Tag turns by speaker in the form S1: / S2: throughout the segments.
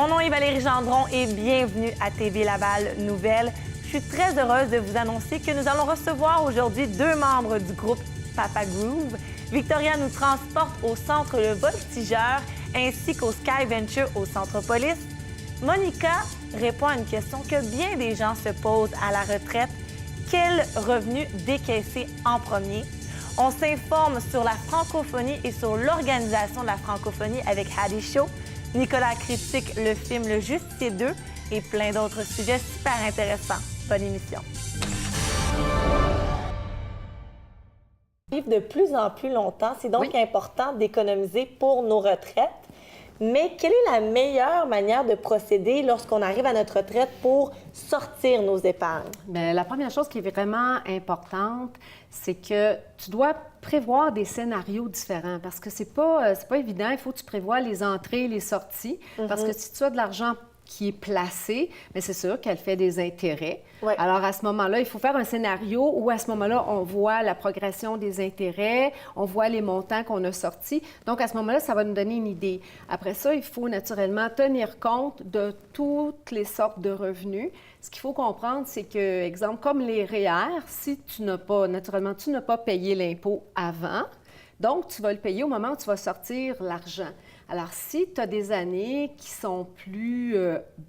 S1: Mon nom est Valérie Gendron et bienvenue à TV Laval Nouvelles. Je suis très heureuse de vous annoncer que nous allons recevoir aujourd'hui deux membres du groupe Papa Groove. Victoria nous transporte au centre Le Voltigeur ainsi qu'au Sky Venture au Centropolis. Monica répond à une question que bien des gens se posent à la retraite. Quel revenu décaisser en premier? On s'informe sur la francophonie et sur l'organisation de la francophonie avec Hattie Show. Nicolas critique le film Le Justicier 2 et plein d'autres sujets super intéressants. Bonne émission. Vivre de plus en plus longtemps, c'est donc important d'économiser pour nos retraites. Mais quelle est la meilleure manière de procéder lorsqu'on arrive à notre retraite pour sortir nos épargnes?
S2: Bien, la première chose qui est vraiment importante, c'est que tu dois prévoir des scénarios différents parce que c'est pas évident. Il faut que tu prévois les entrées, les sorties, parce que si tu as de l'argent qui est placé, mais c'est sûr qu'elle fait des intérêts. Ouais. Alors, à ce moment-là, il faut faire un scénario où, à ce moment-là, on voit la progression des intérêts, on voit les montants qu'on a sortis. Donc, à ce moment-là, ça va nous donner une idée. Après ça, il faut naturellement tenir compte de toutes les sortes de revenus. Ce qu'il faut comprendre, c'est que, exemple, comme les REER, si tu n'as pas, naturellement, tu n'as pas payé l'impôt avant, donc tu vas le payer au moment où tu vas sortir l'argent. Alors, si tu as des années qui sont plus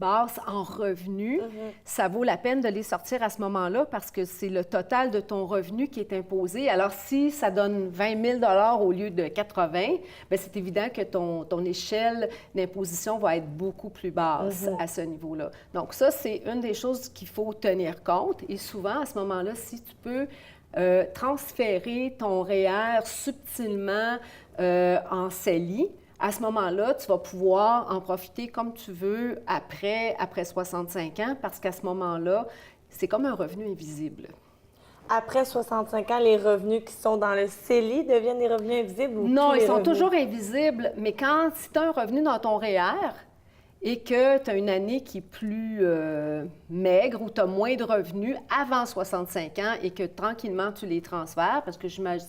S2: basses en revenus, ça vaut la peine de les sortir à ce moment-là parce que c'est le total de ton revenu qui est imposé. Alors, si ça donne 20 000 au lieu de 80, bien, c'est évident que ton échelle d'imposition va être beaucoup plus basse à ce niveau-là. Donc, ça, c'est une des choses qu'il faut tenir compte. Et souvent, à ce moment-là, si tu peux transférer ton REER subtilement en CELI, à ce moment-là, tu vas pouvoir en profiter comme tu veux après 65 ans, parce qu'à ce moment-là, c'est comme un revenu invisible.
S1: Après 65 ans, les revenus qui sont dans le CELI deviennent des revenus invisibles ou
S2: non, ils sont
S1: revenus?
S2: toujours invisibles, mais si tu as un revenu dans ton REER et que tu as une année qui est plus maigre ou tu as moins de revenus avant 65 ans et que tranquillement tu les transfères, parce que j'imagine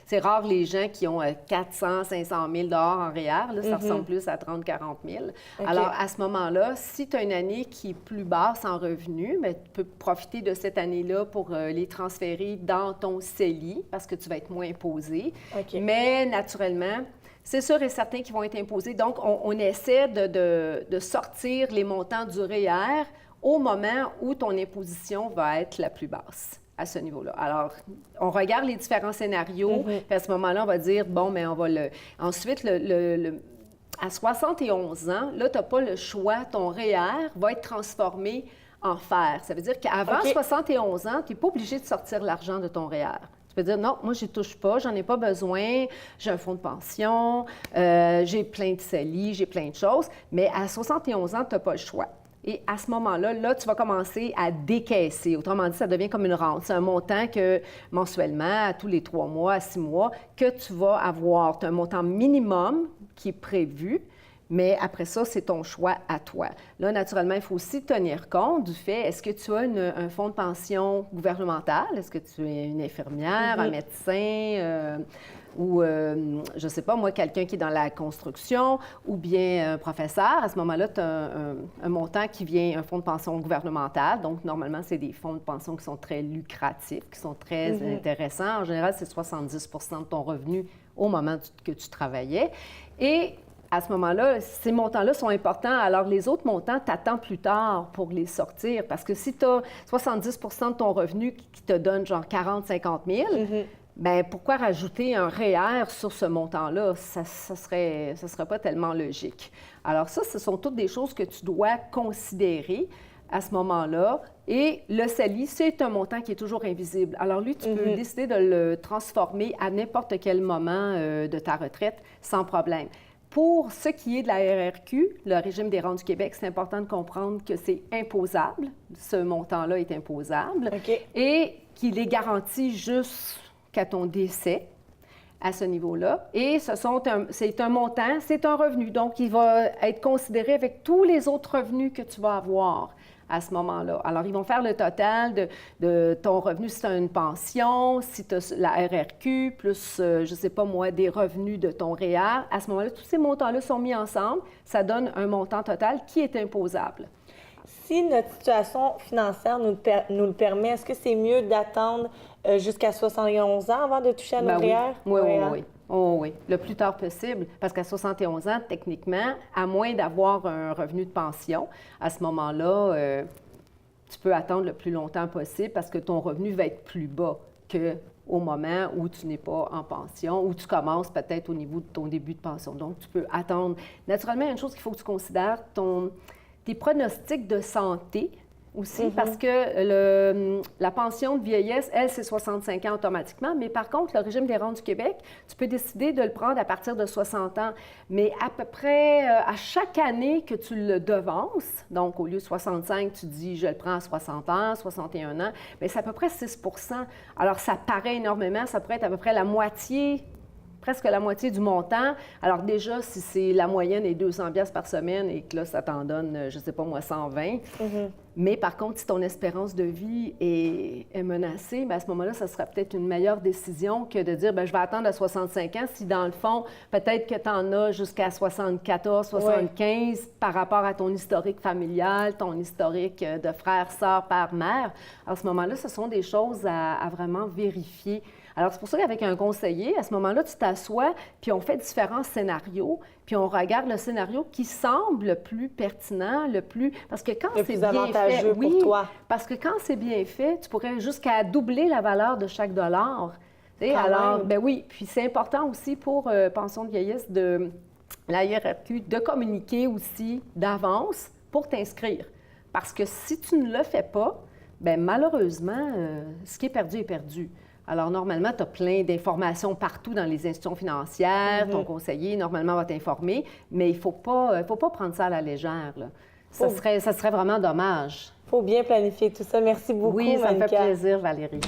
S2: c'est rare les gens qui ont 400, 500 000 en REER, là, ça ressemble plus à 30, 40 000. Okay. Alors, à ce moment-là, si tu as une année qui est plus basse en revenus, bien, tu peux profiter de cette année-là pour les transférer dans ton CELI parce que tu vas être moins imposé. Okay. Mais naturellement, c'est sûr et certain qu'ils vont être imposés. Donc, on essaie de sortir les montants du REER au moment où ton imposition va être la plus basse à ce niveau-là. Alors, on regarde les différents scénarios, puis à ce moment-là, on va dire, bon, mais on va le... Ensuite, à 71 ans, là, tu n'as pas le choix. Ton REER va être transformé en fer. Ça veut dire qu'avant 71 ans, tu n'es pas obligé de sortir l'argent de ton REER. Tu peux dire, non, moi, je n'y touche pas, j'en ai pas besoin, j'ai un fonds de pension, j'ai plein de CELI, j'ai plein de choses, mais à 71 ans, tu n'as pas le choix. Et à ce moment-là, là, tu vas commencer à décaisser. Autrement dit, ça devient comme une rente. C'est un montant que, mensuellement, à tous les 3 mois, à 6 mois, que tu vas avoir. Tu as un montant minimum qui est prévu, mais après ça, c'est ton choix à toi. Là, naturellement, il faut aussi tenir compte du fait, est-ce que tu as un fonds de pension gouvernemental? Est-ce que tu es une infirmière, un médecin ou, je ne sais pas, moi, quelqu'un qui est dans la construction ou bien un professeur? À ce moment-là, tu as un montant qui vient, un fonds de pension gouvernemental. Donc, normalement, c'est des fonds de pension qui sont très lucratifs, qui sont très intéressants. En général, c'est 70 de ton revenu au moment que tu travaillais. Et à ce moment-là, ces montants-là sont importants. Alors, les autres montants, tu attends plus tard pour les sortir. Parce que si tu as 70 de ton revenu qui te donne genre 40 000, 50 000, bien, pourquoi rajouter un REER sur ce montant-là? Ça ne serait pas tellement logique. Alors ça, ce sont toutes des choses que tu dois considérer à ce moment-là. Et le CELI, c'est un montant qui est toujours invisible. Alors lui, tu peux décider de le transformer à n'importe quel moment de ta retraite sans problème. Pour ce qui est de la RRQ, le régime des rentes du Québec, c'est important de comprendre que c'est imposable. Ce montant-là est imposable et qu'il est garanti jusqu'à ton décès. à ce niveau-là. Et c'est un montant, c'est un revenu. Donc, il va être considéré avec tous les autres revenus que tu vas avoir à ce moment-là. Alors, ils vont faire le total de ton revenu si tu as une pension, si tu as la RRQ, plus, je ne sais pas moi, des revenus de ton REER. À ce moment-là, tous ces montants-là sont mis ensemble. Ça donne un montant total qui est imposable.
S1: Si notre situation financière nous le permet, est-ce que c'est mieux d'attendre jusqu'à 71 ans avant de toucher à nos REER?
S2: Oui, oui. Oh, oui, le plus tard possible, parce qu'à 71 ans, techniquement, à moins d'avoir un revenu de pension, à ce moment-là, tu peux attendre le plus longtemps possible parce que ton revenu va être plus bas qu'au moment où tu n'es pas en pension, où tu commences peut-être au niveau de ton début de pension. Donc, tu peux attendre. Naturellement, il y a une chose qu'il faut que tu considères, tes pronostics de santé aussi, parce que la pension de vieillesse, elle, c'est 65 ans automatiquement, mais par contre, le régime des rentes du Québec, tu peux décider de le prendre à partir de 60 ans, mais à peu près à chaque année que tu le devances, donc au lieu de 65, tu dis je le prends à 60 ans, 61 ans, bien, c'est à peu près 6 %. Alors, ça paraît énormément, ça pourrait être à peu près la moitié, presque la moitié du montant. Alors déjà, si c'est la moyenne est 200 $ par semaine et que là, ça t'en donne, je ne sais pas moi, 120. Mais par contre, si ton espérance de vie est menacée, bien, à ce moment-là, ça sera peut-être une meilleure décision que de dire, bien, je vais attendre à 65 ans si dans le fond, peut-être que tu en as jusqu'à 74, 75 par rapport à ton historique familial, ton historique de frère, sœur, père, mère. À ce moment-là, ce sont des choses à vraiment vérifier. Alors, c'est pour ça qu'avec un conseiller, à ce moment-là, tu t'assois, puis on fait différents scénarios, puis on regarde le scénario qui semble le plus pertinent, le plus... Parce que quand c'est bien fait...
S1: pour toi.
S2: Parce que quand c'est bien fait, tu pourrais jusqu'à doubler la valeur de chaque dollar. Alors, ben oui, puis c'est important aussi pour pension de vieillesse de la IRRQ de communiquer aussi d'avance pour t'inscrire. Parce que si tu ne le fais pas, bien malheureusement, ce qui est perdu est perdu. Alors, normalement, tu as plein d'informations partout dans les institutions financières. Ton conseiller, normalement, va t'informer, mais il ne faut pas prendre ça à la légère, là. Ça serait vraiment dommage.
S1: Il faut bien planifier tout ça. Merci beaucoup,
S2: Oui, ça me
S1: Manika.
S2: fait plaisir, Valérie.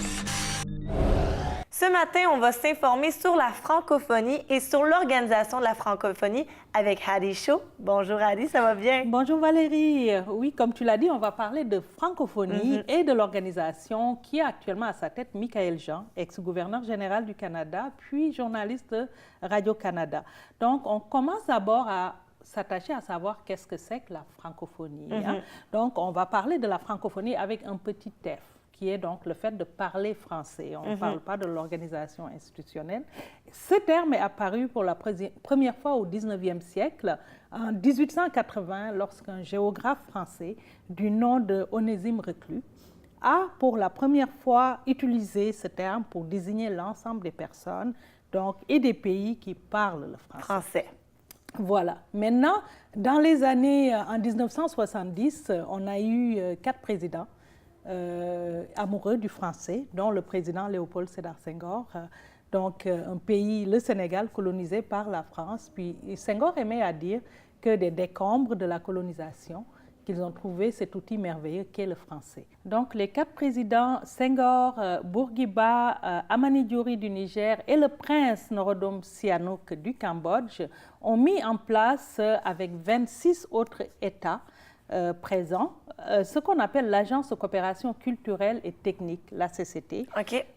S1: Ce matin, on va s'informer sur la francophonie et sur l'organisation de la francophonie avec Hadi Shaw. Bonjour Hadi, ça va bien?
S3: Bonjour Valérie. Oui, comme tu l'as dit, on va parler de francophonie et de l'organisation qui a actuellement à sa tête Michaël Jean, ex-gouverneur général du Canada, puis journaliste de Radio-Canada. Donc, on commence d'abord à s'attacher à savoir qu'est-ce que c'est que la francophonie. Donc, on va parler de la francophonie avec un petit F, qui est donc le fait de parler français. On ne parle pas de l'organisation institutionnelle. Ce terme est apparu pour la première fois au 19e siècle, en 1880, lorsqu'un géographe français du nom de Onésime Reclus a pour la première fois utilisé ce terme pour désigner l'ensemble des personnes donc, et des pays qui parlent le français. Voilà. Maintenant, dans les années, en 1970, on a eu 4 présidents amoureux du français, dont le président Léopold Sédar Senghor, donc un pays, le Sénégal, colonisé par la France. Puis Senghor aimait à dire que des décombres de la colonisation, qu'ils ont trouvé cet outil merveilleux qu'est le français. Donc les 4 présidents, Senghor, Bourguiba, Amani Diori du Niger et le prince Norodom Sihanouk du Cambodge, ont mis en place, avec 26 autres États, présent, ce qu'on appelle l'Agence de coopération culturelle et technique, l'ACCT,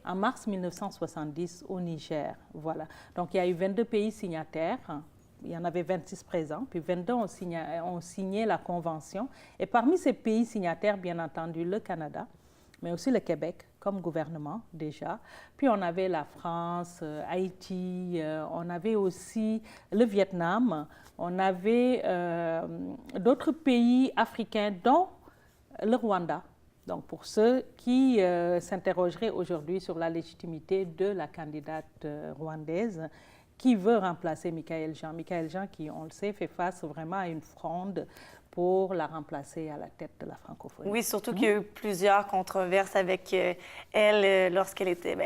S3: en mars 1970 au Niger. Voilà. Donc, il y a eu 22 pays signataires. Il y en avait 26 présents, puis 22 ont signé la convention. Et parmi ces pays signataires, bien entendu, le Canada, mais aussi le Québec comme gouvernement déjà. Puis on avait la France, Haïti, on avait aussi le Vietnam, on avait d'autres pays africains, dont le Rwanda. Donc pour ceux qui s'interrogeraient aujourd'hui sur la légitimité de la candidate rwandaise qui veut remplacer Michaël Jean. Michaël Jean qui, on le sait, fait face vraiment à une fronde pour la remplacer à la tête de la francophonie.
S1: Oui, surtout qu'il y a eu plusieurs controverses avec elle lorsqu'elle était,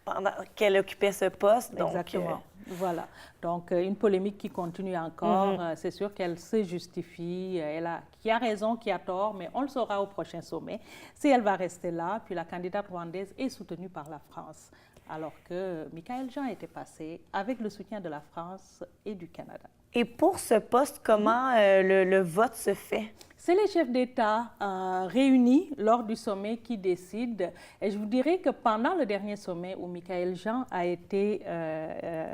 S1: pendant qu'elle occupait ce poste. Donc,
S3: exactement. Voilà. Donc, une polémique qui continue encore. C'est sûr qu'elle se justifie. Qui a raison, qui a tort, mais on le saura au prochain sommet. Si elle va rester là, puis la candidate rwandaise est soutenue par la France. alors que Michaël Jean était passé avec le soutien de la France et du Canada.
S1: Et pour ce poste, comment le vote se fait?
S3: C'est les chefs d'État réunis lors du sommet qui décident. Et je vous dirais que pendant le dernier sommet où Michaël Jean a été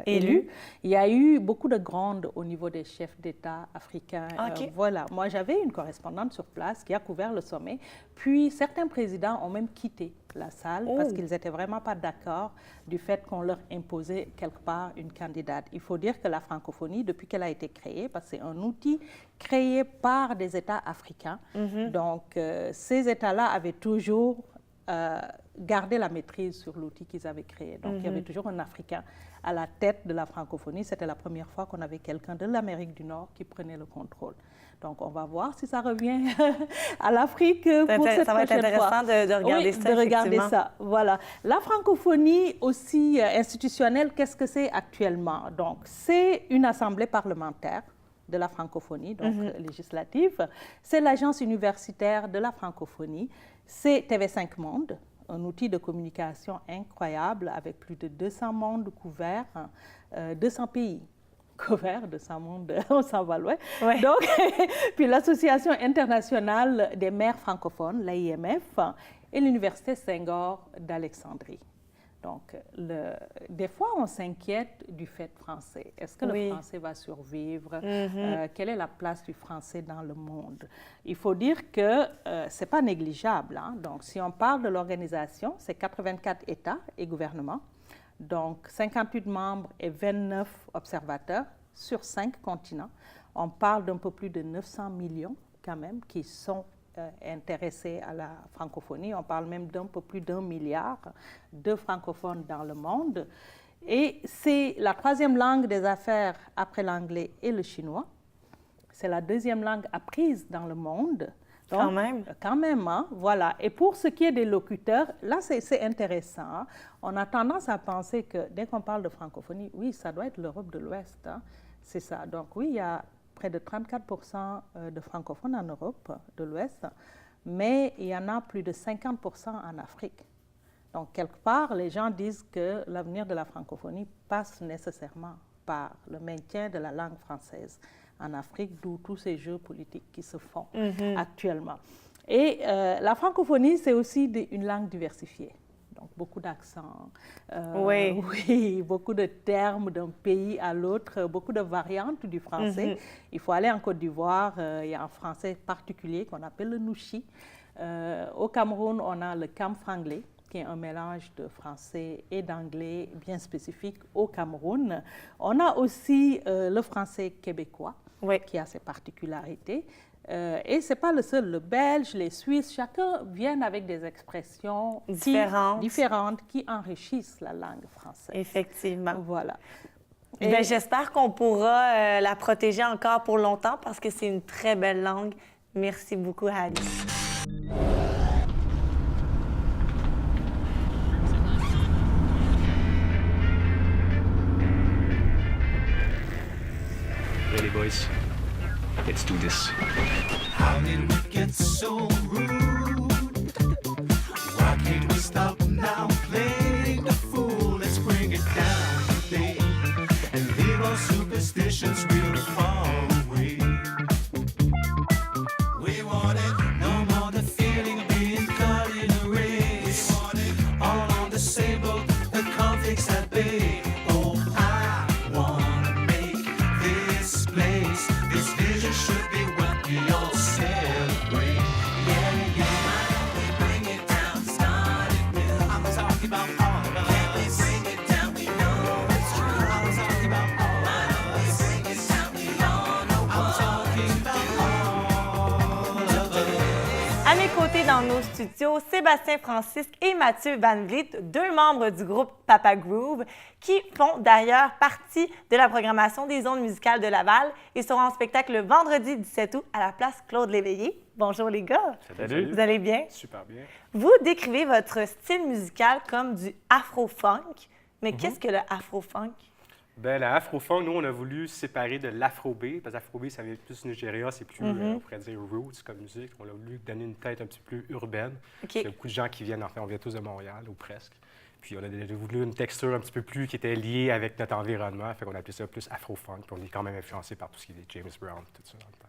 S3: élu, il y a eu beaucoup de grondes au niveau des chefs d'État africains.
S1: Okay.
S3: Voilà, moi j'avais une correspondante sur place qui a couvert le sommet. Puis certains présidents ont même quitté la salle parce qu'ils n'étaient vraiment pas d'accord du fait qu'on leur imposait quelque part une candidate. Il faut dire que la francophonie, depuis qu'elle a été créée, parce que c'est un outil créé par des États africains, donc ces États-là avaient toujours gardé la maîtrise sur l'outil qu'ils avaient créé. Donc il y avait toujours un Africain à la tête de la francophonie. C'était la première fois qu'on avait quelqu'un de l'Amérique du Nord qui prenait le contrôle. Donc, on va voir si ça revient à l'Afrique pour cette prochaine fois.
S1: Ça va être intéressant de regarder ça,
S3: de regarder ça. Voilà. La francophonie aussi institutionnelle, qu'est-ce que c'est actuellement? Donc, c'est une assemblée parlementaire de la francophonie, donc législative. C'est l'agence universitaire de la francophonie. C'est TV5 Monde, un outil de communication incroyable avec plus de 200 mondes couverts, 200 pays. Couvert de ce monde, on s'en va loin. Ouais. Donc, puis l'Association internationale des maires francophones, l'AIMF, et l'Université Senghor d'Alexandrie. Donc, des fois, on s'inquiète du fait français. Est-ce que le français va survivre? Quelle est la place du français dans le monde? Il faut dire que ce n'est pas négligeable. Hein? Donc, si on parle de l'organisation, c'est 84 États et gouvernements. Donc, 58 membres et 29 observateurs sur 5 continents. On parle d'un peu plus de 900 millions quand même qui sont intéressés à la francophonie. On parle même d'un peu plus d'1 milliard de francophones dans le monde. Et c'est la 3e langue des affaires après l'anglais et le chinois. C'est la 2e langue apprise dans le monde. Donc, quand même, hein? Voilà. Et pour ce qui est des locuteurs, là, c'est intéressant. Hein? On a tendance à penser que dès qu'on parle de francophonie, oui, ça doit être l'Europe de l'Ouest. Hein? C'est ça. Donc, oui, il y a près de 34% de francophones en Europe de l'Ouest, mais il y en a plus de 50% en Afrique. Donc, quelque part, les gens disent que l'avenir de la francophonie passe nécessairement par le maintien de la langue française en Afrique, d'où tous ces jeux politiques qui se font actuellement. Et la francophonie, c'est aussi une langue diversifiée. Donc, beaucoup d'accents, oui, beaucoup de termes d'un pays à l'autre, beaucoup de variantes du français. Il faut aller en Côte d'Ivoire, il y a un français particulier qu'on appelle le nouchi. Au Cameroun, on a le camfranglais, qui est un mélange de français et d'anglais bien spécifique au Cameroun. On a aussi le français québécois, qui a ses particularités. Et ce n'est pas le seul. Le belge, les Suisses, chacun vient avec des expressions différentes qui enrichissent la langue française.
S1: Effectivement.
S3: Voilà.
S1: Bien, j'espère qu'on pourra la protéger encore pour longtemps parce que c'est une très belle langue. Merci beaucoup, Hadi.
S4: Ready, boys? Let's do this.
S5: How did we get so rude? Why can't we stop now playing the fool? Let's bring it down today and leave our superstitions real far away. We want it, no more the feeling of being caught in a race. We want it, all on the same boat, the conflicts at bay. Oh, I wanna make this place, this vision should be what we all celebrate. Yeah, yeah. We bring it down, start it new. I'm talking about all of us. Can we bring it down? We know it's true. I'm talking about all of us. We bring it down, we all know I'm talking about all of us.
S1: À mes côtés dans nos studios, Sébastien Francisque et Mathieu Van Vliet, 2 membres du groupe Papa Groove, qui font d'ailleurs partie de la programmation des Ondes musicales de Laval et seront en spectacle le vendredi 17 août à la place Claude Léveillé. Bonjour les gars.
S4: Salut.
S1: Vous allez bien?
S4: Super bien.
S1: Vous décrivez votre style musical comme du afro-funk, mais qu'est-ce que le afro-funk?
S4: Ben, la afro-funk, nous, on a voulu séparer de l'afro-B, parce que l'afro-B, ça vient plus du Nigeria, c'est plus, on pourrait dire, roots comme musique. On a voulu donner une tête un petit peu plus urbaine.
S1: OK.
S4: Il y a beaucoup de gens qui viennent, enfin, on vient tous de Montréal, ou presque. Puis on a voulu une texture un petit peu plus qui était liée avec notre environnement. Fait qu'on appelait ça plus afro-funk. Puis on est quand même influencé par tout ce qui est James Brown, tout ça dans le temps.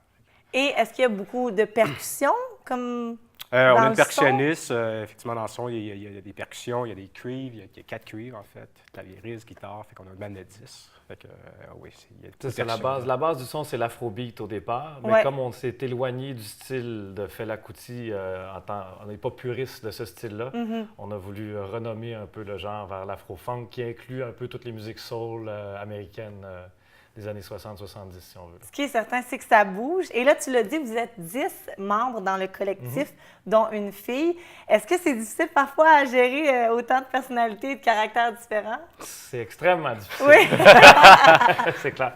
S1: Et est-ce qu'il y a beaucoup de percussions comme
S4: On a
S1: dans
S4: une
S1: le
S4: percussionniste, effectivement, dans le son, il y a des percussions, il y a des cuivres, il y a 4 cuivres, en fait, clavieriste, guitare, fait qu'on a une bande de 10. Fait que, oui, il y a
S6: C'est la base. La base du son, c'est l'afrobeat au départ. Mais
S1: Ouais.
S6: comme on s'est éloigné du style de Fela Kuti, on n'est pas puriste de ce style-là, on a voulu renommer un peu le genre vers l'afro-funk qui inclut un peu toutes les musiques soul américaines des années 60-70, si on veut.
S1: Ce qui est certain, c'est que ça bouge. Et là, tu l'as dit, vous êtes 10 membres dans le collectif, dont une fille. Est-ce que c'est difficile parfois à gérer autant de personnalités et de caractères différents?
S6: C'est extrêmement difficile.
S1: Oui.
S6: C'est clair.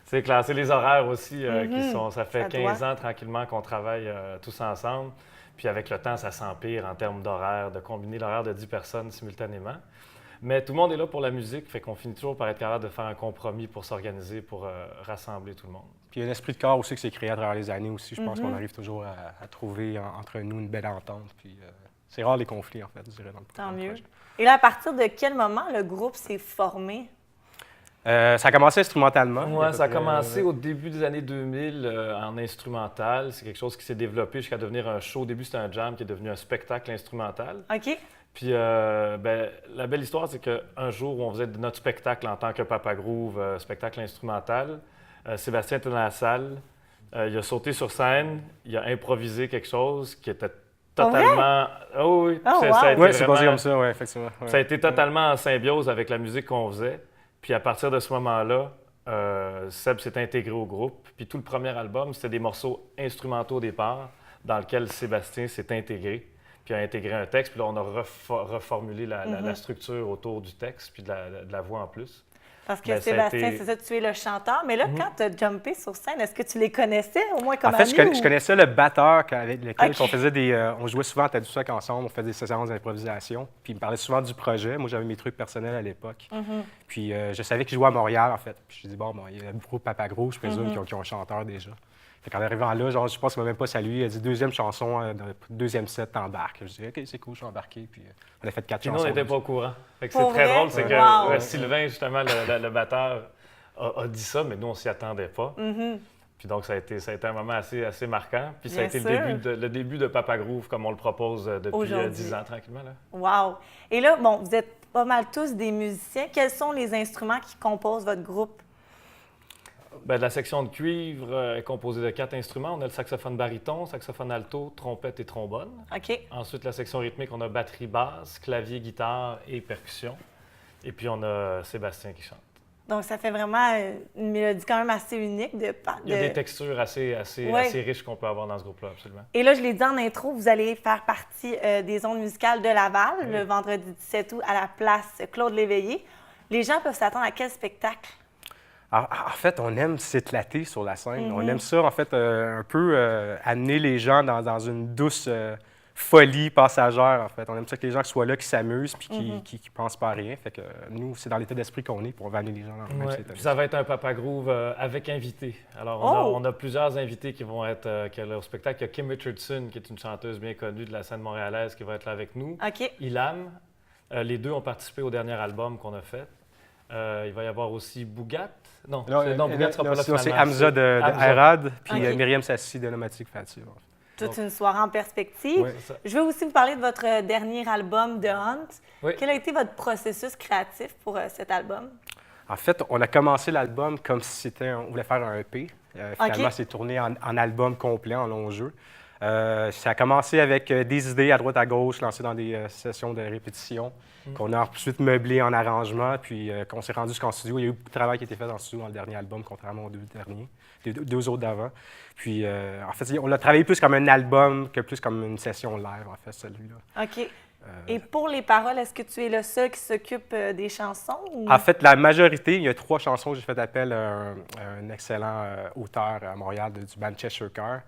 S6: C'est clair. C'est les horaires aussi qui sont... Ça fait
S1: Ça
S6: 15
S1: doit.
S6: ans tranquillement qu'on travaille tous ensemble. Puis avec le temps, ça s'empire en termes d'horaire, de combiner l'horaire de 10 personnes simultanément. Mais tout le monde est là pour la musique, fait qu'on finit toujours par être capable de faire un compromis pour s'organiser, pour rassembler tout le monde.
S4: Puis il y a un esprit de corps aussi qui s'est créé à travers les années aussi. Je pense qu'on arrive toujours à trouver entre nous une belle entente. Puis c'est rare les conflits, en fait, je dirais, dans le
S1: Tant
S4: le
S1: mieux.
S4: projet.
S1: Et là, à partir de quel moment le groupe s'est formé?
S4: Ça a commencé instrumentalement. il y
S6: Ouais,
S4: à
S6: ça a
S4: peu près,
S6: commencé au début des années 2000 en instrumental. C'est quelque chose qui s'est développé jusqu'à devenir un show. Au début, c'était un jam qui est devenu un spectacle instrumental.
S1: OK.
S6: Puis la belle histoire, c'est qu'un jour où on faisait notre spectacle en tant que Papa Groove, spectacle instrumental, Sébastien était dans la salle, il a sauté sur scène, il a improvisé quelque chose qui était totalement... Ah oui,
S1: Oh,
S6: ça
S1: wow.
S6: a été
S4: Oui, c'est
S6: vraiment-
S4: passé comme ça, oui, effectivement. ouais.
S6: Ça a été totalement en symbiose avec la musique qu'on faisait. Puis à partir de ce moment-là, Seb s'est intégré au groupe. Puis tout le premier album, c'était des morceaux instrumentaux au départ, dans lequel Sébastien s'est intégré. Puis a intégré un texte. Puis là, on a reformulé la structure autour du texte, puis de la voix en plus.
S1: Parce que
S6: Ben, ça a
S1: Sébastien,
S6: été-
S1: c'est ça, tu es le chanteur. Mais là, quand tu as jumpé sur scène, est-ce que tu les connaissais au moins comme
S4: En fait,
S1: amis?
S4: je connaissais le batteur avec lequel
S1: Ok.
S4: on faisait on jouait souvent à Tadoussac ensemble, on faisait des séances d'improvisation. Puis il me parlait souvent du projet. Moi, j'avais mes trucs personnels à l'époque. Puis je savais qu'il jouait à Montréal, en fait. Puis je dis bon, il y a le groupe Papa Groove, je présume, qui ont un chanteur déjà. Fait qu'en arrivant là, genre, je pense qu'il m'a même pas salué. Il a dit deuxième chanson, deuxième set, t'embarques. Je dis OK, c'est cool, je suis embarqué. Puis on a fait 4
S6: Puis nous,
S4: chansons.
S6: on n'était pas au courant. Fait que c'est
S1: Pour
S6: très
S1: vrai?
S6: drôle, c'est que
S1: Wow.
S6: Sylvain, justement, le batteur, a dit ça, mais nous, on s'y attendait pas. Puis donc, ça a été un moment assez marquant. Puis ça a
S1: Bien
S6: été
S1: sûr.
S6: le début de Papa Groove, comme on le propose depuis
S1: Aujourd'hui.
S6: 10 ans, tranquillement. Là.
S1: Wow! Et là, bon, vous êtes pas mal tous des musiciens. Quels sont les instruments qui composent votre groupe?
S6: Ben, la section de cuivre est composée de 4 instruments. On a le saxophone baryton, saxophone alto, trompette et trombone.
S1: OK.
S6: Ensuite, la section rythmique, on a batterie basse, clavier, guitare et percussion. Et puis, on a Sébastien qui chante.
S1: Donc, ça fait vraiment une mélodie quand même assez unique.
S6: Il y a des textures assez riches qu'on peut avoir dans ce groupe-là, absolument.
S1: Et là, je l'ai dit en intro, vous allez faire partie des ondes musicales de Laval le vendredi 17 août à la place Claude Léveillé. Les gens peuvent s'attendre à quel spectacle?
S4: En fait, on aime s'éclater sur la scène. On aime ça, en fait, un peu amener les gens dans une douce folie passagère, en fait. On aime ça que les gens soient là, qui s'amusent puis qui pensent pas à rien. Fait que nous, c'est dans l'état d'esprit qu'on est, puis on va amener les gens dans le même
S6: Ouais.
S4: état
S6: Puis
S4: d'esprit.
S6: ça va être un Papa Groove avec invités. Alors, on a plusieurs invités qui vont être au spectacle. Il y a Kim Richardson, qui est une chanteuse bien connue de la scène montréalaise, qui va être là avec nous.
S1: OK.
S6: Ilam, les deux ont participé au dernier album qu'on a fait. Il va y avoir aussi Bougat. Non, Bougat ne sera pas là
S4: sinon, c'est
S6: finalement.
S4: Hamza de
S6: Hamza.
S4: Arad, puis
S1: Ok.
S4: Myriam Sassi de Nomatic Fatu.
S1: Toute une soirée en perspective.
S4: Ouais.
S6: C'est ça.
S1: Je veux aussi vous parler de votre dernier album, The Hunt.
S6: Oui.
S1: Quel a été votre processus créatif pour cet album?
S4: En fait, on a commencé l'album comme si on voulait faire un EP. Finalement,
S1: Ok.
S4: c'est tourné en album complet, en long jeu. Ça a commencé avec des idées à droite à gauche, lancées dans des sessions de répétition, qu'on a ensuite meublées en arrangement, puis qu'on s'est rendu jusqu'en studio. Il y a eu beaucoup de travail qui a été fait en studio dans le dernier album, contrairement aux les deux autres d'avant. Puis, en fait, on l'a travaillé plus comme un album que plus comme une session live, en fait, celui-là.
S1: OK. Et pour les paroles, est-ce que tu es le seul qui s'occupe des chansons? Ou...
S4: En fait, la majorité, il y a 3 chansons. J'ai fait appel à un excellent auteur à Montréal du band Cheshire Car,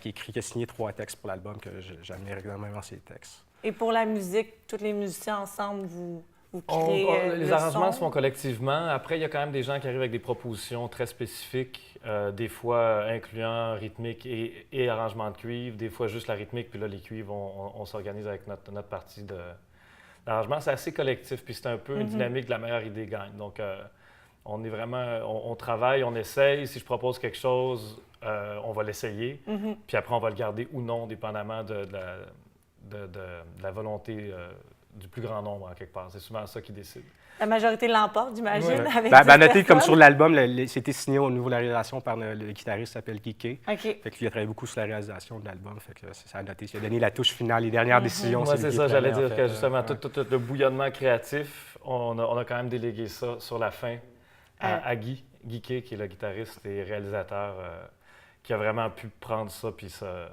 S4: qui a signé 3 textes pour l'album que j'admire régulièrement ses textes.
S1: Et pour la musique, tous les musiciens ensemble, vous créez
S6: Les
S1: le
S6: arrangements
S1: son?
S6: se font collectivement. Après, il y a quand même des gens qui arrivent avec des propositions très spécifiques, des fois incluant rythmique et arrangement de cuivre, des fois juste la rythmique, puis là, les cuivres, on s'organise avec notre partie l'arrangement, c'est assez collectif, puis c'est un peu une dynamique de la meilleure idée gagne. Donc, on est vraiment, on travaille, on essaye. Si je propose quelque chose, on va l'essayer, puis après, on va le garder ou non, dépendamment de la volonté du plus grand nombre, en quelque part. C'est souvent ça qui décide.
S1: La majorité l'emporte, j'imagine,
S4: Ouais.
S1: avec
S4: Ben,
S1: 10
S4: notez comme
S1: personnes.
S4: sur l'album, c'était signé au niveau de la réalisation par le guitariste qui s'appelle Kike.
S1: OK.
S4: Fait que lui a travaillé beaucoup sur la réalisation de l'album. Fait que ça a noté. Il a donné la touche finale, les dernières décisions.
S6: Moi,
S4: lui
S6: c'est
S4: qui
S6: ça,
S4: les
S6: j'allais
S4: prenait, en
S6: dire
S4: fait,
S6: que justement,
S4: ouais.
S6: tout le bouillonnement créatif, on a quand même délégué ça sur la fin à Guy Kay, qui est le guitariste et réalisateur, qui a vraiment pu prendre ça, puis ça,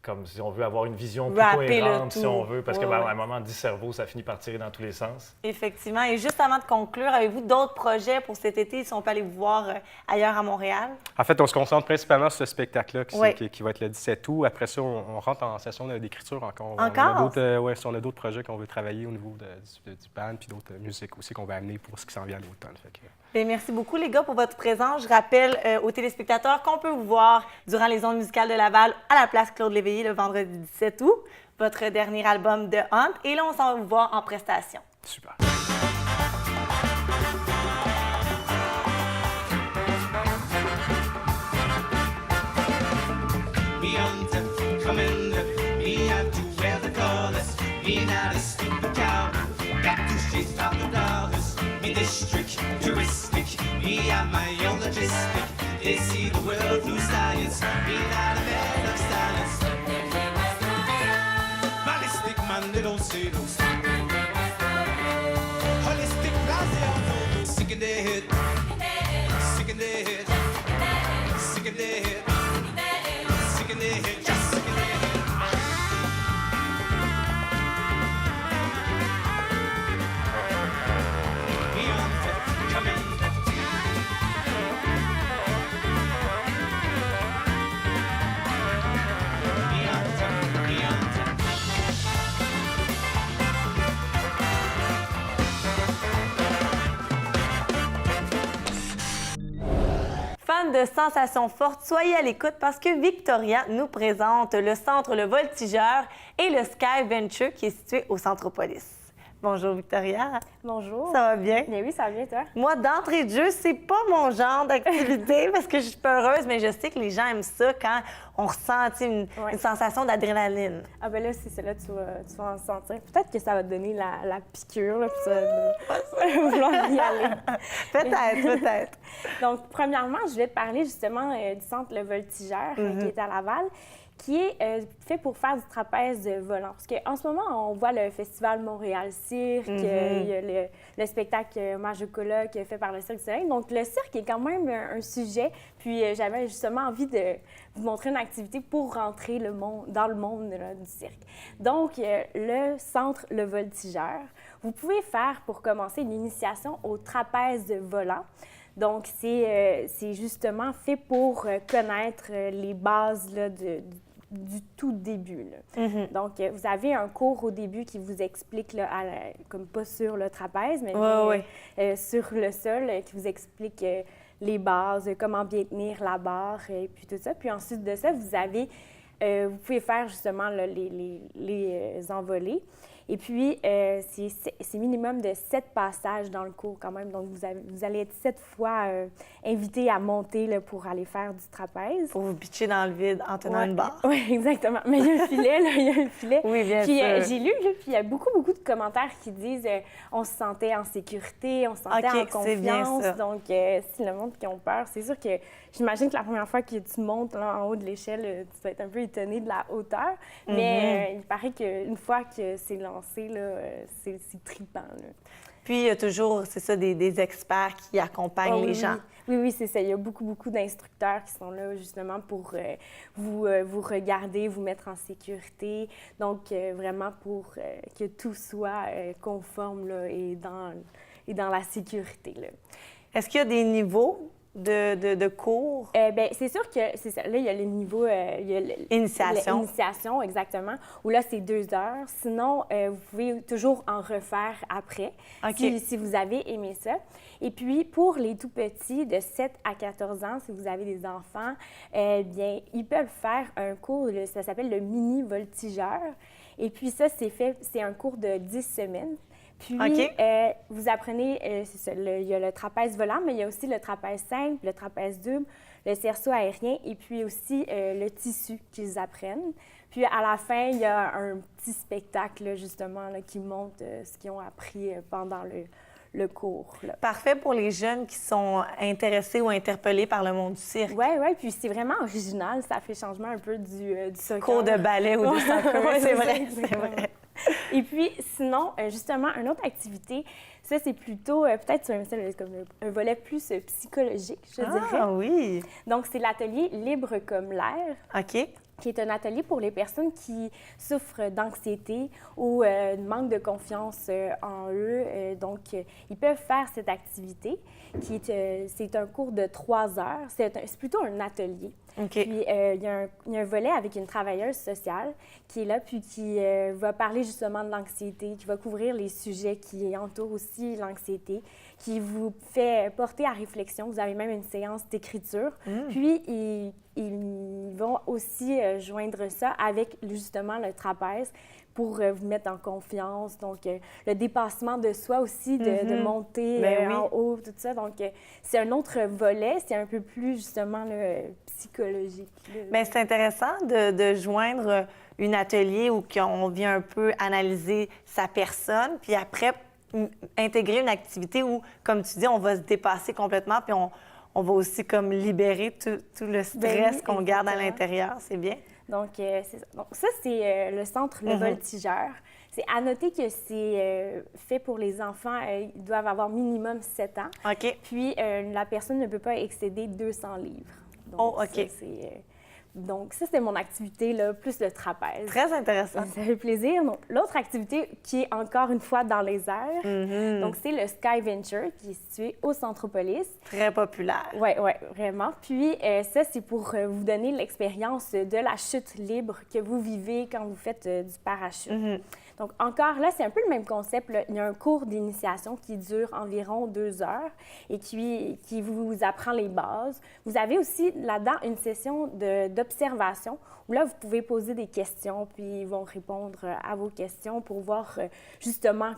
S6: comme si on veut avoir une vision plus
S1: Rapper le
S6: cohérente, si
S1: tout.
S6: on veut, parce
S1: Ouais,
S6: qu'à
S1: ouais.
S6: un moment, 10 cerveaux, ça finit par tirer dans tous les sens.
S1: Effectivement. Et juste avant de conclure, avez-vous d'autres projets pour cet été, si on peut aller vous voir ailleurs à Montréal?
S4: En fait, on se concentre principalement sur ce spectacle-là
S1: Oui.
S4: qui va être le 17 août. Après ça, on rentre en session d'écriture encore.
S1: Encore?
S4: On a d'autres projets qu'on veut travailler au niveau du band, puis d'autres musiques aussi qu'on va amener pour ce qui s'en vient à l'automne. Fait que,
S1: Bien, merci beaucoup, les gars, pour votre présence. Je rappelle aux téléspectateurs qu'on peut vous voir durant les ondes musicales de Laval à la place Claude Léveillé le vendredi 17 août, votre dernier album de Hunt. Et là, on s'en va vous voir en prestation.
S4: super.
S5: Me hunter, commander, me out to wear the colors. Me not a stupid cow, got to chase out the dollars. Me district, heuristic, me and my own logistic. They see the world through science, me not a man of science. Ballistic man, they don't say those. Holistic, blasé, sick in their head, sick in their head, sick in their head. Sick in their head, just sick in their head. Me on coming. Me on
S1: Fans de sensations fortes, soyez à l'écoute parce que Victoria nous présente le centre Le Voltigeur et le Sky Venture qui est situé au Centropolis. Bonjour Victoria,
S7: Bonjour.
S1: ça va bien?
S7: Bien oui, ça va bien, toi?
S1: Moi, d'entrée de jeu, c'est pas mon genre d'activité parce que je suis peureuse, mais je sais que les gens aiment ça quand on ressent tu sais,
S7: Ouais.
S1: une sensation d'adrénaline.
S7: Ah ben là, c'est celle-là, tu vas en sentir. Peut-être que ça va te donner la piqûre, là, puis ça va vouloir y aller.
S1: Peut-être, peut-être.
S7: Donc, premièrement, je vais te parler justement du centre Le Voltigeur, qui est à Laval, qui est fait pour faire du trapèze volant. Parce qu'en ce moment, on voit le festival Montréal Cirque, il y a le spectacle Majocola qui est fait par le Cirque du Soleil. Donc, le cirque est quand même un sujet. Puis, j'avais justement envie de vous montrer une activité pour rentrer dans le monde là, du cirque. Donc, le centre Le Voltigeur, vous pouvez faire pour commencer une initiation au trapèze volant. Donc, c'est justement fait pour connaître les bases là, du tout début. Là. Donc, vous avez un cours au début qui vous explique, là, comme pas sur le trapèze, mais bien, sur le sol, qui vous explique les bases, comment bien tenir la barre et puis tout ça. Puis ensuite de ça, vous pouvez faire justement là, les envolées. Et puis, c'est minimum de 7 passages dans le cours quand même. Donc, vous allez être 7 fois invité à monter là, pour aller faire du trapèze.
S1: Pour vous pitcher dans le vide en tenant une barre.
S7: Oui, exactement. Mais il y a un filet, là, il y a un filet.
S1: Oui, bien
S7: puis,
S1: sûr.
S7: j'ai lu, là, puis il y a beaucoup de commentaires qui disent on se sentait en sécurité, on se sentait
S1: OK,
S7: en
S1: c'est bien
S7: confiance.
S1: ça.
S7: Donc, si le monde qui ont peur, c'est sûr que j'imagine que la première fois que tu montes là, en haut de l'échelle, tu vas être un peu étonné de la hauteur. Mais il paraît qu'une fois que c'est lancé, là, c'est trippant. Là.
S1: Puis, il y a toujours, c'est ça, des experts qui accompagnent les gens.
S7: Oui, c'est ça. Il y a beaucoup d'instructeurs qui sont là justement pour vous regarder, vous mettre en sécurité. Donc, vraiment pour que tout soit conforme là, et dans la sécurité. Là.
S1: Est-ce qu'il y a des niveaux de cours?
S7: Ben, c'est sûr que c'est ça. Là, il y a le niveau... il y a
S1: Initiation.
S7: L'initiation, exactement. Où là, c'est 2 heures. Sinon, vous pouvez toujours en refaire après,
S1: OK.
S7: si vous avez aimé ça. Et puis, pour les tout-petits, de 7 à 14 ans, si vous avez des enfants, bien, ils peuvent faire un cours, ça s'appelle le mini-voltigeur. Et puis ça, c'est un cours de 10 semaines. Puis,
S1: OK.
S7: vous apprenez, c'est ça, il y a le trapèze volant, mais il y a aussi le trapèze simple, le trapèze double, le cerceau aérien et puis aussi le tissu qu'ils apprennent. Puis à la fin, il y a un petit spectacle, là, justement, là, qui montre ce qu'ils ont appris pendant le cours. Là.
S1: Parfait pour les jeunes qui sont intéressés ou interpellés par le monde du cirque.
S7: Oui, oui, puis c'est vraiment original. Ça fait changement un peu du soccer.
S1: Cours de ballet ou de soccer,
S7: Ouais,
S1: c'est
S7: ça,
S1: vrai, c'est
S7: exactement.
S1: vrai.
S7: Et puis, sinon, justement, une autre activité, ça, c'est plutôt peut-être comme un volet plus psychologique, je dirais.
S1: Ah oui!
S7: Donc, c'est l'atelier Libre comme l'air,
S1: OK.
S7: qui est un atelier pour les personnes qui souffrent d'anxiété ou de manque de confiance en eux. Donc, ils peuvent faire cette activité c'est un cours de 3 heures. C'est plutôt un atelier.
S1: OK.
S7: Puis, il y a un volet avec une travailleuse sociale qui est là, puis qui va parler justement de l'anxiété, qui va couvrir les sujets qui entourent aussi l'anxiété, qui vous fait porter à réflexion. Vous avez même une séance d'écriture. Puis, ils vont aussi joindre ça avec justement le trapèze pour vous mettre en confiance. Donc, le dépassement de soi aussi, de monter
S1: Ben oui.
S7: en haut, tout ça. Donc, c'est un autre volet. C'est un peu plus, justement, là, psychologique. Là.
S1: Bien, c'est intéressant de joindre un atelier où on vient un peu analyser sa personne, puis après, intégrer une activité où, comme tu dis, on va se dépasser complètement, puis on va aussi comme libérer tout le stress
S7: Ben oui,
S1: qu'on garde à
S7: exactement.
S1: l'intérieur. C'est bien.
S7: Donc, c'est ça. Donc, ça, c'est le centre Le Voltigeur. C'est à noter que c'est fait pour les enfants. Ils doivent avoir minimum 7 ans.
S1: OK.
S7: Puis, la personne ne peut pas excéder 200 livres. Donc,
S1: Oh, OK.
S7: ça, donc, ça, c'est mon activité, là, plus le trapèze.
S1: Très intéressant.
S7: Ça fait plaisir. Donc, l'autre activité qui est encore une fois dans les airs, donc c'est le Sky Venture qui est situé au Centropolis.
S1: Très populaire.
S7: Oui, oui, vraiment. Puis ça, c'est pour vous donner l'expérience de la chute libre que vous vivez quand vous faites du parachute. Donc, encore là, c'est un peu le même concept. Là. Il y a un cours d'initiation qui dure environ 2 heures et qui vous apprend les bases. Vous avez aussi là-dedans une session d'observation où là, vous pouvez poser des questions, puis ils vont répondre à vos questions pour voir justement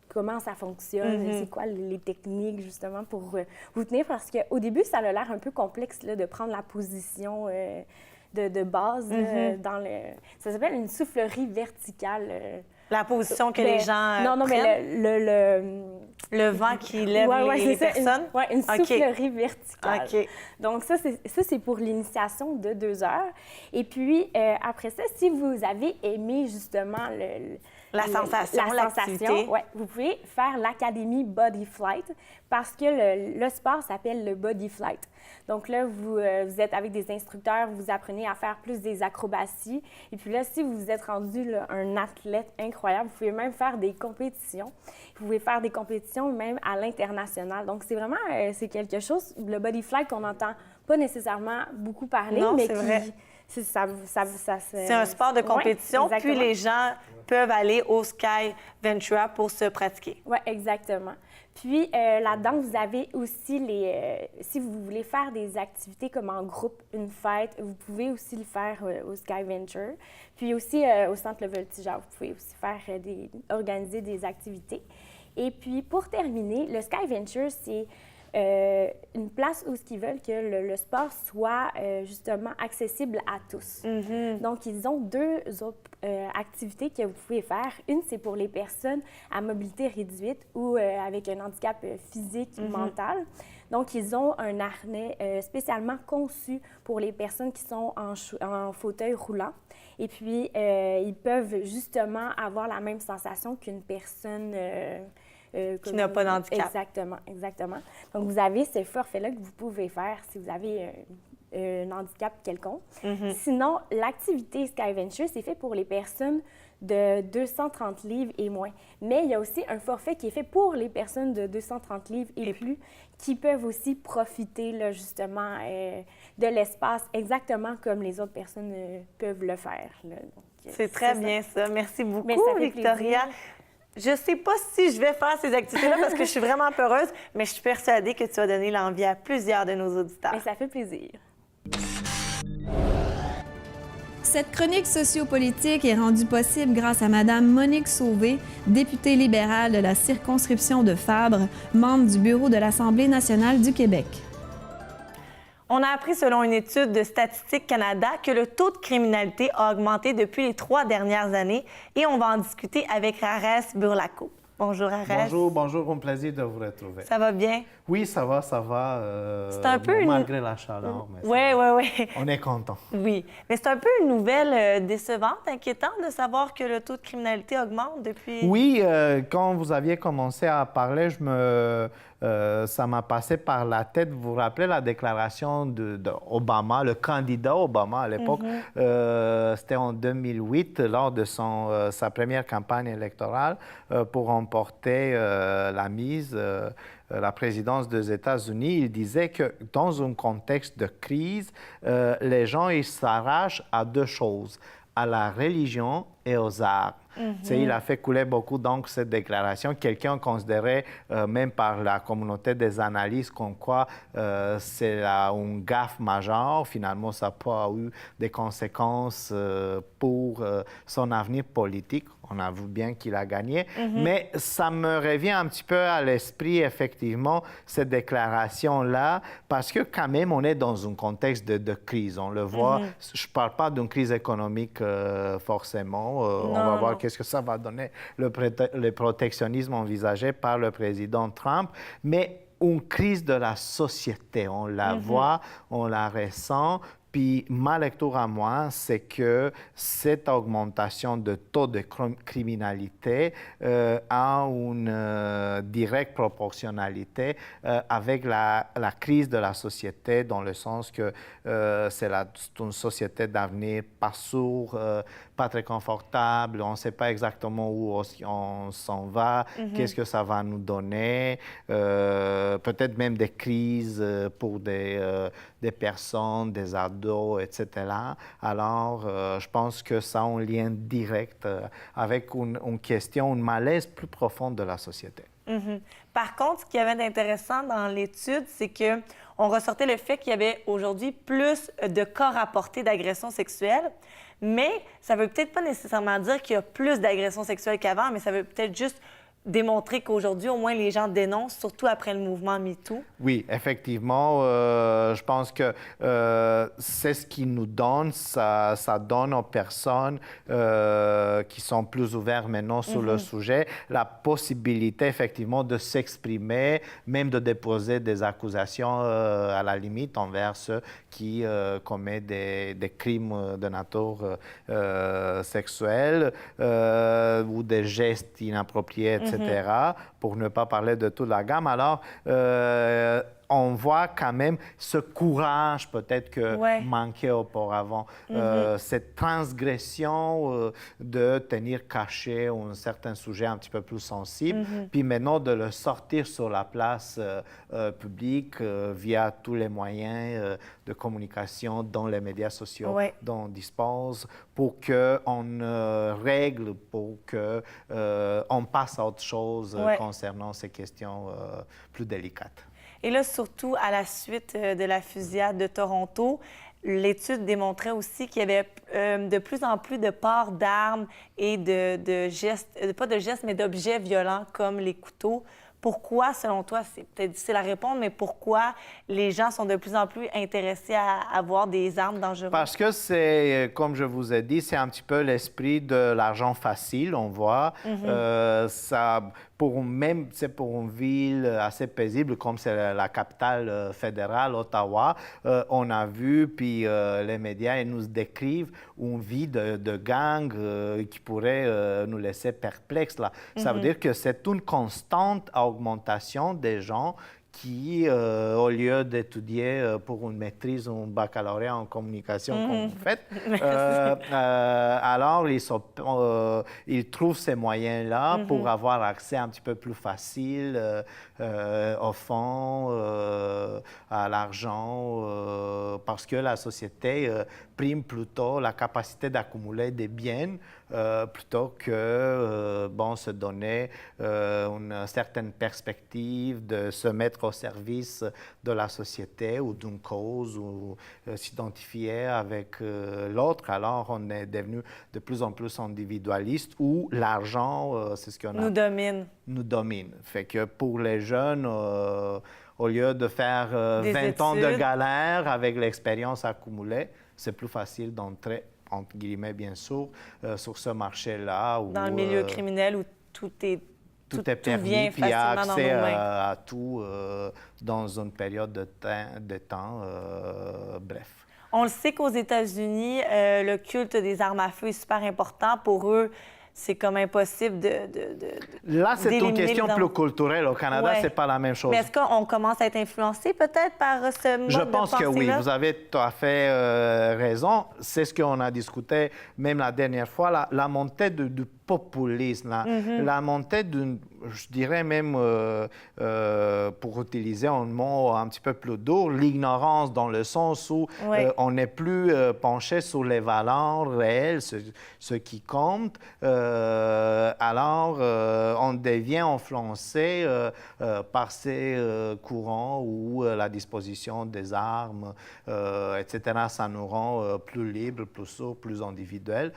S7: comment ça fonctionne, c'est quoi les techniques, justement, pour vous tenir. Parce qu'au début, ça a l'air un peu complexe là, de prendre la position de base là, dans le... Ça s'appelle une soufflerie verticale.
S1: La position que
S7: Ben,
S1: les gens
S7: non,
S1: prennent.
S7: mais
S1: Le vent qui lève les
S7: c'est ça,
S1: personnes.
S7: une
S1: OK.
S7: soufflerie verticale.
S1: OK.
S7: Donc, ça, c'est pour l'initiation de 2 heures. Et puis, après ça, si vous avez aimé justement
S1: La sensation, l'activité.
S7: ouais, vous pouvez faire l'Académie Body Flight parce que le sport s'appelle le Body Flight. Donc là, vous êtes avec des instructeurs, vous apprenez à faire plus des acrobaties. Et puis là, si vous êtes rendu là, un athlète incroyable, vous pouvez même faire des compétitions. Vous pouvez faire des compétitions même à l'international. Donc, c'est vraiment, c'est quelque chose, le Body Flight qu'on n'entend pas nécessairement beaucoup parler,
S1: Non,
S7: mais
S1: c'est vrai.
S7: c'est
S1: un sport de compétition,
S7: Ouais,
S1: puis
S7: exactement.
S1: les gens peuvent aller au Sky Ventura pour se pratiquer.
S7: Oui, exactement. Puis là-dedans, vous avez aussi si vous voulez faire des activités comme en groupe, une fête, vous pouvez aussi le faire au Sky Venture. Puis aussi au Centre Le Voltigeur, vous pouvez aussi faire organiser des activités. Et puis pour terminer, le Sky Venture, c'est une place où ils veulent que le sport soit justement accessible à tous. Donc, ils ont 2 autres activités que vous pouvez faire. Une, c'est pour les personnes à mobilité réduite ou avec un handicap physique ou mental. Donc, ils ont un harnais spécialement conçu pour les personnes qui sont en fauteuil roulant. Et puis, ils peuvent justement avoir la même sensation qu'une personne...
S1: Qui n'a pas d'handicap.
S7: Exactement, exactement. Donc, vous avez ce forfait-là que vous pouvez faire si vous avez un handicap quelconque. Sinon, l'activité Skyventure, c'est fait pour les personnes de 230 livres et moins. Mais il y a aussi un forfait qui est fait pour les personnes de 230 livres et plus qui peuvent aussi profiter là, justement de l'espace exactement comme les autres personnes peuvent le faire. Là. Donc,
S1: C'est très bien ça. Merci beaucoup,
S7: Mais ça fait
S1: Victoria.
S7: plaisir.
S1: Je ne sais pas si je vais faire ces activités-là parce que je suis vraiment peureuse, mais je suis persuadée que tu vas donner l'envie à plusieurs de nos auditeurs.
S7: Mais ça fait plaisir.
S8: Cette chronique sociopolitique est rendue possible grâce à Madame Monique Sauvé, députée libérale de la circonscription de Fabre, membre du bureau de l'Assemblée nationale du Québec.
S1: On a appris, selon une étude de Statistique Canada, que le taux de criminalité a augmenté depuis les 3 dernières années et on va en discuter avec Arès Burlaco. Bonjour, Arès.
S9: Bonjour, un plaisir de vous retrouver.
S1: Ça va bien?
S9: Oui, ça va.
S1: C'est un peu
S9: malgré la chaleur, mais
S1: Oui.
S9: on est content.
S1: Oui, mais c'est un peu une nouvelle décevante, inquiétante de savoir que le taux de criminalité augmente depuis...
S9: Oui, quand vous aviez commencé à parler, ça m'a passé par la tête. Vous vous rappelez la déclaration d'Obama, le candidat Obama à l'époque, c'était en 2008, lors de sa première campagne électorale pour remporter la mise, la présidence des États-Unis. Il disait que dans un contexte de crise, les gens ils s'arrachent à 2 choses, à la religion et aux armes. Tu sais, il a fait couler beaucoup donc cette déclaration. Quelqu'un considérait, même par la communauté des analystes, comme quoi c'est une gaffe majeure. Finalement, ça n'a pas eu des conséquences pour son avenir politique. On a vu bien qu'il a gagné. Mais ça me revient un petit peu à l'esprit, effectivement, cette déclaration-là, parce que quand même, on est dans un contexte de crise. On le voit. Je ne parle pas d'une crise économique forcément. On va voir qu'est-ce que ça va donner, le protectionnisme envisagé par le président Trump. Mais une crise de la société, on la voit, on la ressent. Puis ma lecture à moi, c'est que cette augmentation de taux de criminalité a une directe proportionnalité avec la crise de la société, dans le sens que c'est une société d'avenir pas sûr, pas très confortable, on ne sait pas exactement où on s'en va, qu'est-ce que ça va nous donner, peut-être même des crises pour des personnes, des ados, etc. Alors, je pense que ça a un lien direct avec une question, un malaise plus profond de la société.
S1: Par contre, ce qu'il y avait d'intéressant dans l'étude, c'est que on ressortait le fait qu'il y avait aujourd'hui plus de cas rapportés d'agressions sexuelles, mais ça ne veut peut-être pas nécessairement dire qu'il y a plus d'agressions sexuelles qu'avant, mais ça veut peut-être juste démontrer qu'aujourd'hui, au moins, les gens dénoncent, surtout après le mouvement MeToo.
S9: Oui, effectivement, je pense que c'est ce qui nous donne, ça donne aux personnes qui sont plus ouvertes maintenant sur le sujet, la possibilité, effectivement, de s'exprimer, même de déposer des accusations à la limite envers ceux qui commettent des crimes de nature sexuelle ou des gestes inappropriés, etc., pour ne pas parler de toute la gamme. Alors, on voit quand même ce courage peut-être que manquait auparavant, cette transgression de tenir caché un certain sujet un petit peu plus sensible, puis maintenant de le sortir sur la place publique via tous les moyens de communication dont les médias sociaux dont on dispose, pour qu'on règle, pour qu'on passe à autre chose concernant ces questions plus délicates.
S1: Et là, surtout à la suite de la fusillade de Toronto, l'étude démontrait aussi qu'il y avait de plus en plus de ports d'armes et de gestes, pas de gestes, mais d'objets violents comme les couteaux. Pourquoi, selon toi, c'est peut-être difficile à répondre, mais pourquoi les gens sont de plus en plus intéressés à avoir des armes dangereuses?
S9: Parce que c'est, comme je vous ai dit, c'est un petit peu l'esprit de l'argent facile, on voit. Ça, c'est pour une ville assez paisible, comme c'est la capitale fédérale, Ottawa, on a vu, puis les médias ils nous décrivent une vie de gang qui pourrait nous laisser perplexes. Là. Ça veut dire que c'est une constante augmentation des gens qui, au lieu d'étudier pour une maîtrise ou un baccalauréat en communication comme vous faites, alors ils trouvent ces moyens-là pour avoir accès un petit peu plus facile aux fonds, à l'argent, parce que la société prime plutôt la capacité d'accumuler des biens plutôt que se donner une certaine perspective de se mettre au service de la société ou d'une cause ou s'identifier avec l'autre. Alors, on est devenu de plus en plus individualiste où l'argent, c'est ce qu'on
S1: Nous domine.
S9: nous domine. Fait que pour les jeunes, au lieu de faire 20 ans de
S1: études.
S9: galère avec l'expérience accumulée, c'est plus facile d'entrer, entre guillemets bien sûr, sur ce marché-là.
S1: Dans le milieu criminel où tout est
S9: tout est
S1: vient
S9: permis, puis il y a
S1: facilement dans
S9: accès
S1: nos mains.
S9: à tout dans une période de temps, bref.
S1: On le sait qu'aux États-Unis, le culte des armes à feu est super important. Pour eux, c'est comme impossible de
S9: Là, c'est une
S1: d'éliminer
S9: question
S1: les armes.
S9: plus culturelle. Au Canada,
S1: Ouais.
S9: c'est pas la même chose.
S1: Mais est-ce qu'on commence à être influencé peut-être par ce mode
S9: Je
S1: de
S9: pense que oui,
S1: pensée-là?
S9: vous avez tout à fait raison. C'est ce qu'on a discuté même la dernière fois, la montée du populisme, la montée d'une, je dirais même, pour utiliser un mot un petit peu plus dur, l'ignorance dans le sens où
S1: Ouais.
S9: on n'est plus penché sur les valeurs réelles, ce qui compte. Alors, on devient influencé par ces courants où la disposition des armes, etc., ça nous rend plus libres, plus sourds, plus individuels.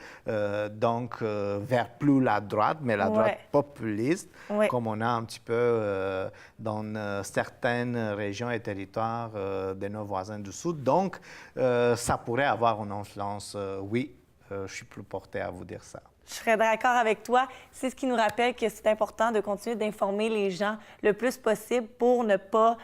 S9: Donc, vers plus la droite, mais la droite
S1: Ouais.
S9: populiste,
S1: Ouais.
S9: comme on a un petit peu dans certaines régions et territoires de nos voisins du Sud. Donc, ça pourrait avoir une influence, oui, je suis plus porté à vous dire ça.
S1: Je serais d'accord avec toi. C'est ce qui nous rappelle que c'est important de continuer d'informer les gens le plus possible pour ne pas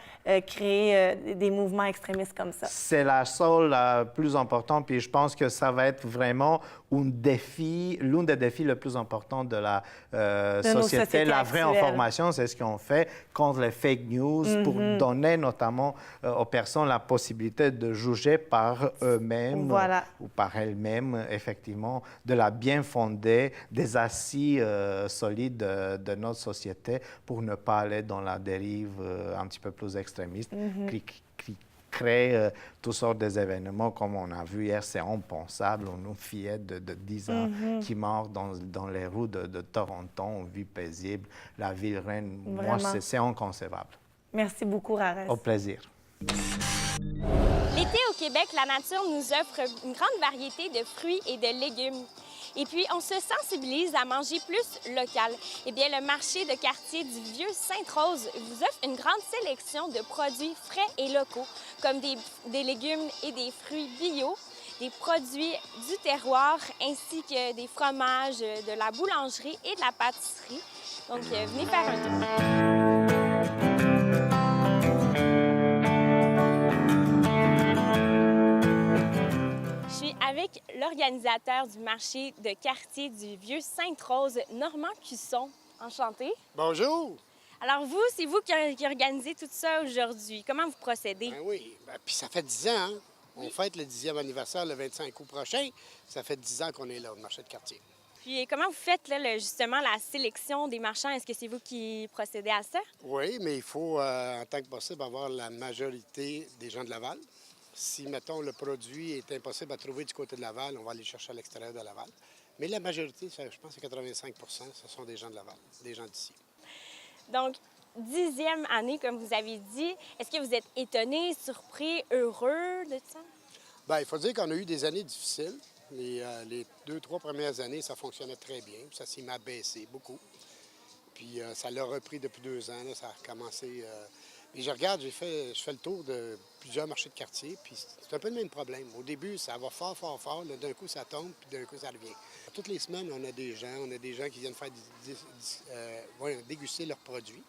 S1: créer des mouvements extrémistes comme ça.
S9: C'est la seule, la plus importante, puis je pense que ça va être vraiment l'un des défis les plus importants de la
S1: nos
S9: société.
S1: sociétés
S9: La vraie
S1: actuelles.
S9: information, c'est ce qu'on fait contre les fake news pour donner notamment aux personnes la possibilité de juger par eux-mêmes
S1: Voilà.
S9: ou par elles-mêmes, effectivement, de la bien fondée, des assis solides de notre société pour ne pas aller dans la dérive un petit peu plus extrémiste qui crée toutes sortes d'événements comme on a vu hier. C'est impensable. On nous fillette de 10 ans qui meurt dans les rues de Toronto en vie paisible. La ville reine, moi,
S1: Vraiment.
S9: c'est inconcevable.
S1: Merci beaucoup, Rares.
S9: Au plaisir.
S7: L'été au Québec, la nature nous offre une grande variété de fruits et de légumes. Et puis, on se sensibilise à manger plus local. Eh bien, le marché de quartier du Vieux-Sainte-Rose vous offre une grande sélection de produits frais et locaux, comme des légumes et des fruits bio, des produits du terroir, ainsi que des fromages, de la boulangerie et de la pâtisserie. Donc, venez faire un tour. Je suis avec l'organisateur du marché de quartier du Vieux-Sainte-Rose, Normand Cusson. Enchanté.
S10: Bonjour.
S7: Alors vous, c'est vous qui organisez tout ça aujourd'hui. Comment vous procédez?
S10: Ben oui, puis ça fait 10 ans. Hein? On fête le 10e anniversaire le 25 août prochain. Ça fait 10 ans qu'on est là au marché de quartier.
S7: Puis comment vous faites là, justement la sélection des marchands? Est-ce que c'est vous qui procédez à ça?
S10: Oui, mais il faut, en tant que possible, avoir la majorité des gens de Laval. Si, mettons, le produit est impossible à trouver du côté de Laval, on va aller chercher à l'extérieur de Laval. Mais la majorité, je pense que 85 ce sont des gens de Laval, des gens d'ici.
S7: Donc, 10e année, comme vous avez dit. Est-ce que vous êtes étonné, surpris, heureux de ça?
S10: Bien, il faut dire qu'on a eu des années difficiles. Les 2-3 premières années, ça fonctionnait très bien. Puis ça s'est mis à baisser beaucoup. Puis ça l'a repris depuis 2 ans. Là, ça a recommencé. Et je regarde, je fais le tour de plusieurs marchés de quartier. Puis c'est un peu le même problème. Au début, ça va fort, fort, fort. Là, d'un coup, ça tombe, puis d'un coup, ça revient. Toutes les semaines, on a des gens qui viennent faire déguster leurs produits.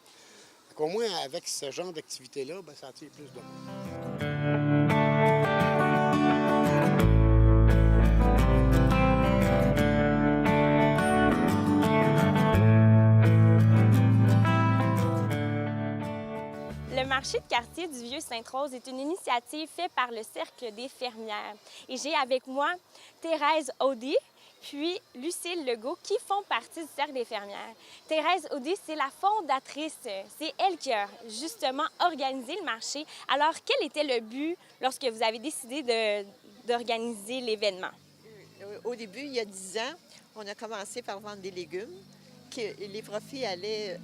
S10: Au moins, avec ce genre d'activité-là, ben, ça attire plus de monde.
S7: Le marché de quartier du Vieux-Sainte-Rose est une initiative faite par le Cercle des fermières. Et j'ai avec moi Thérèse Audy, puis Lucille Legault, qui font partie du Cercle des fermières. Thérèse Audy, c'est la fondatrice. C'est elle qui a justement organisé le marché. Alors, quel était le but lorsque vous avez décidé d'organiser l'événement?
S11: Au début, il y a 10 ans, on a commencé par vendre des légumes, que les profits allaient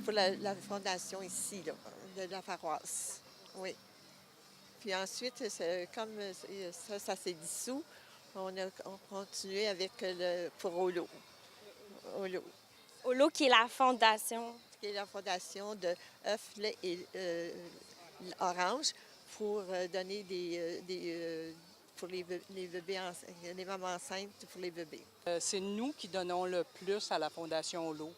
S11: pour la fondation ici, là, de la paroisse. Oui. Puis ensuite, comme ça s'est dissous, on continué avec pour Olo.
S7: Olo, qui est la fondation.
S11: Qui est la fondation de œufs, lait et orange pour donner pour les bébés, les mamans enceintes pour les bébés.
S12: C'est nous qui donnons le plus à la Fondation Olo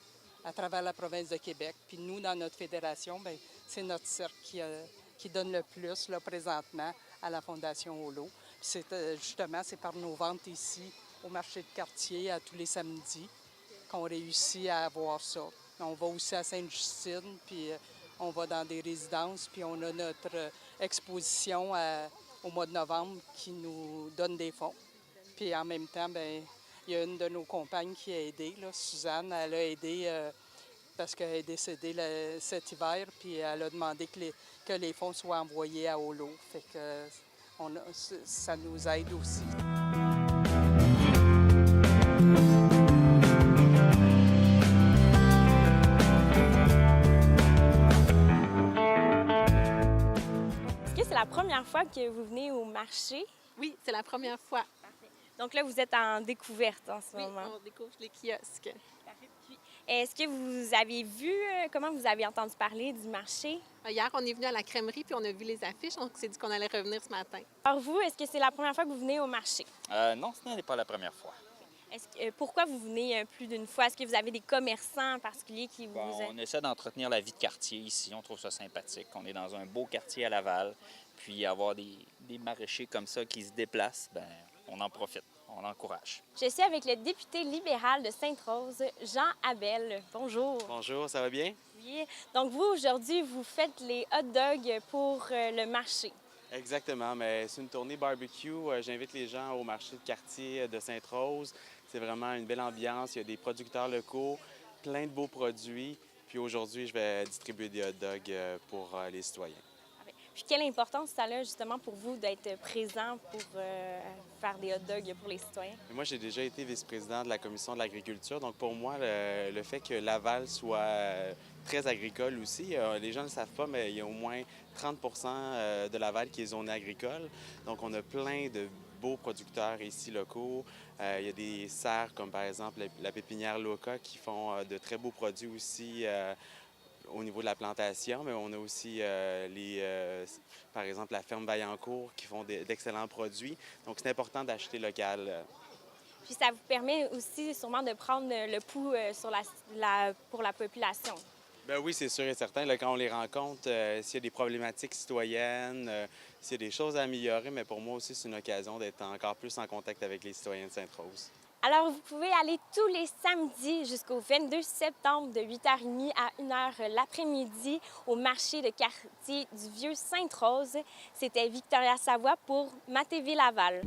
S12: à travers la province de Québec. Puis nous, dans notre fédération, bien, c'est notre cercle qui donne le plus là, présentement à la Fondation Olo. C'est c'est par nos ventes ici au marché de quartier à tous les samedis qu'on réussit à avoir ça. On va aussi à Sainte-Justine, puis on va dans des résidences, puis on a notre exposition au mois de novembre qui nous donne des fonds. Puis en même temps, bien, il y a une de nos compagnes qui a aidé, là, Suzanne, elle a aidé parce qu'elle est décédée cet hiver, puis elle a demandé que les fonds soient envoyés à Olo. Fait que ça nous aide aussi.
S7: Est-ce que c'est la première fois que vous venez au marché?
S13: Oui, c'est la première fois.
S7: Donc là, vous êtes en découverte en ce moment.
S13: Oui, on découvre les kiosques.
S7: Puis, est-ce que vous avez vu, comment vous avez entendu parler du marché?
S13: Hier, on est venu à la crèmerie puis on a vu les affiches. On s'est dit qu'on allait revenir ce matin.
S7: Alors vous, est-ce que c'est la première fois que vous venez au marché?
S14: Non, ce n'est pas la première fois.
S7: Pourquoi vous venez plus d'une fois? Est-ce que vous avez des commerçants en particulier qui vous...
S14: Bon, on essaie d'entretenir la vie de quartier ici. On trouve ça sympathique. On est dans un beau quartier à Laval. Puis avoir des maraîchers comme ça qui se déplacent, bien, on en profite. On encourage.
S7: Je suis avec le député libéral de Sainte-Rose, Jean Abel. Bonjour.
S15: Bonjour, ça va bien?
S7: Oui. Donc vous, aujourd'hui, vous faites les hot dogs pour le marché.
S15: Exactement, mais c'est une tournée barbecue. J'invite les gens au marché de quartier de Sainte-Rose. C'est vraiment une belle ambiance. Il y a des producteurs locaux, plein de beaux produits. Puis aujourd'hui, je vais distribuer des hot dogs pour les citoyens.
S7: Puis quelle importance ça a justement pour vous d'être présent pour faire des hot dogs pour les citoyens?
S15: Moi, j'ai déjà été vice-président de la Commission de l'agriculture. Donc pour moi, le fait que Laval soit très agricole aussi, les gens ne le savent pas, mais il y a au moins 30 de Laval qui est zone agricole. Donc on a plein de beaux producteurs ici locaux. Il y a des serres comme par exemple la pépinière Loca qui font de très beaux produits aussi au niveau de la plantation, mais on a aussi par exemple, la ferme Vaillancourt qui font d'excellents produits. Donc, c'est important d'acheter local.
S7: Puis ça vous permet aussi sûrement de prendre le pouls pour la population.
S15: Bien oui, c'est sûr et certain. Là, quand on les rencontre, s'il y a des problématiques citoyennes, s'il y a des choses à améliorer, mais pour moi aussi, c'est une occasion d'être encore plus en contact avec les citoyens de Sainte-Rose.
S7: Alors, vous pouvez aller tous les samedis jusqu'au 22 septembre de 8h30 à 1h l'après-midi au marché de quartier du Vieux-Sainte-Rose. C'était Victoria Savoie pour Ma TV Laval.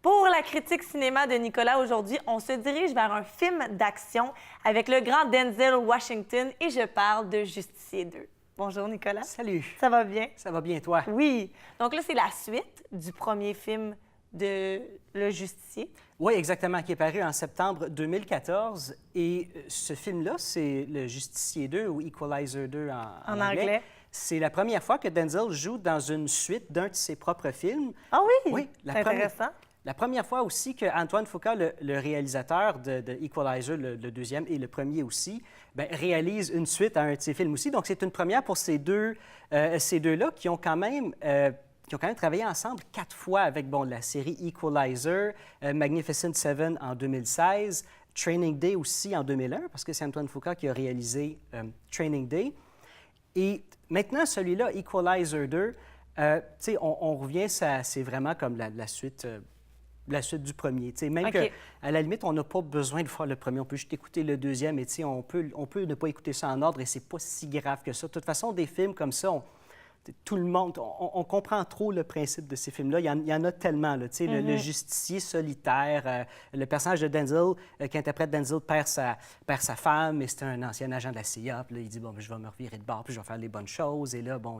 S1: Pour la critique cinéma de Nicolas aujourd'hui, on se dirige vers un film d'action avec le grand Denzel Washington et je parle de Justicier 2. Bonjour Nicolas.
S16: Salut.
S1: Ça va bien?
S16: Ça va bien, toi?
S1: Oui. Donc là, c'est la suite du premier film de Le Justicier.
S16: Oui, exactement, qui est paru en septembre 2014. Et ce film-là, c'est Le Justicier 2 ou Equalizer 2 en anglais. C'est la première fois que Denzel joue dans une suite d'un de ses propres films.
S1: Ah oui?
S16: Oui.
S1: C'est intéressant.
S16: La première fois aussi que Antoine Fuqua, le réalisateur de Equalizer, le deuxième et le premier aussi, bien, réalise une suite à un de ses films aussi. Donc, c'est une première pour ces deux-là qui ont quand même travaillé ensemble 4 fois avec la série Equalizer, Magnificent Seven en 2016, Training Day aussi en 2001, parce que c'est Antoine Fuqua qui a réalisé Training Day. Et maintenant, celui-là, Equalizer 2, on revient, c'est vraiment comme la suite la suite du premier. Tu sais, même
S1: OK.
S16: qu'à la limite, on n'a pas besoin de voir le premier. On peut juste écouter le deuxième et tu sais, on peut ne pas écouter ça en ordre et c'est pas si grave que ça. De toute façon, des films comme ça, tout le monde, on comprend trop le principe de ces films-là. Il y en a tellement. Là, tu sais, le justicier solitaire, le personnage de Denzel, qui interprète Denzel, perd sa femme, et c'est un ancien agent de la CIA. Puis là, il dit, bon, ben, je vais me revirer de bord, puis je vais faire les bonnes choses. Et là, bon,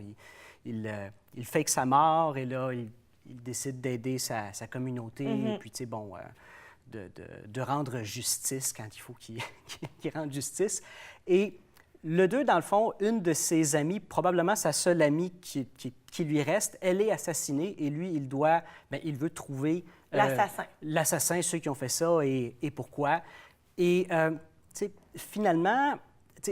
S16: il fake sa mort, et là, il décide d'aider sa communauté, et puis, tu sais, bon, de rendre justice quand il faut qu'il rende justice. Et le 2, dans le fond, une de ses amies, probablement sa seule amie qui lui reste, elle est assassinée et lui, il veut trouver...
S1: L'assassin.
S16: L'assassin, ceux qui ont fait ça et pourquoi. Et, tu sais, finalement...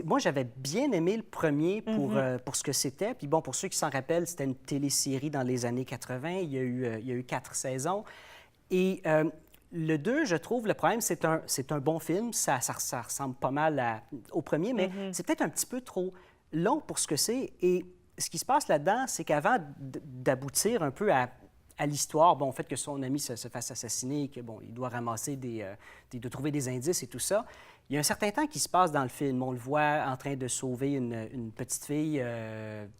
S16: Moi, j'avais bien aimé le premier pour ce que c'était. Puis bon, pour ceux qui s'en rappellent, c'était une télésérie dans les années 80. Il y a eu 4 saisons. Et le 2, je trouve, le problème, c'est un bon film. Ça ressemble pas mal au premier, mais c'est peut-être un petit peu trop long pour ce que c'est. Et ce qui se passe là-dedans, c'est qu'avant d'aboutir un peu à l'histoire, bon, au fait que son ami se fasse assassiner, que bon, il doit ramasser de trouver des indices et tout ça, il y a un certain temps qui se passe dans le film. On le voit en train de sauver une petite fille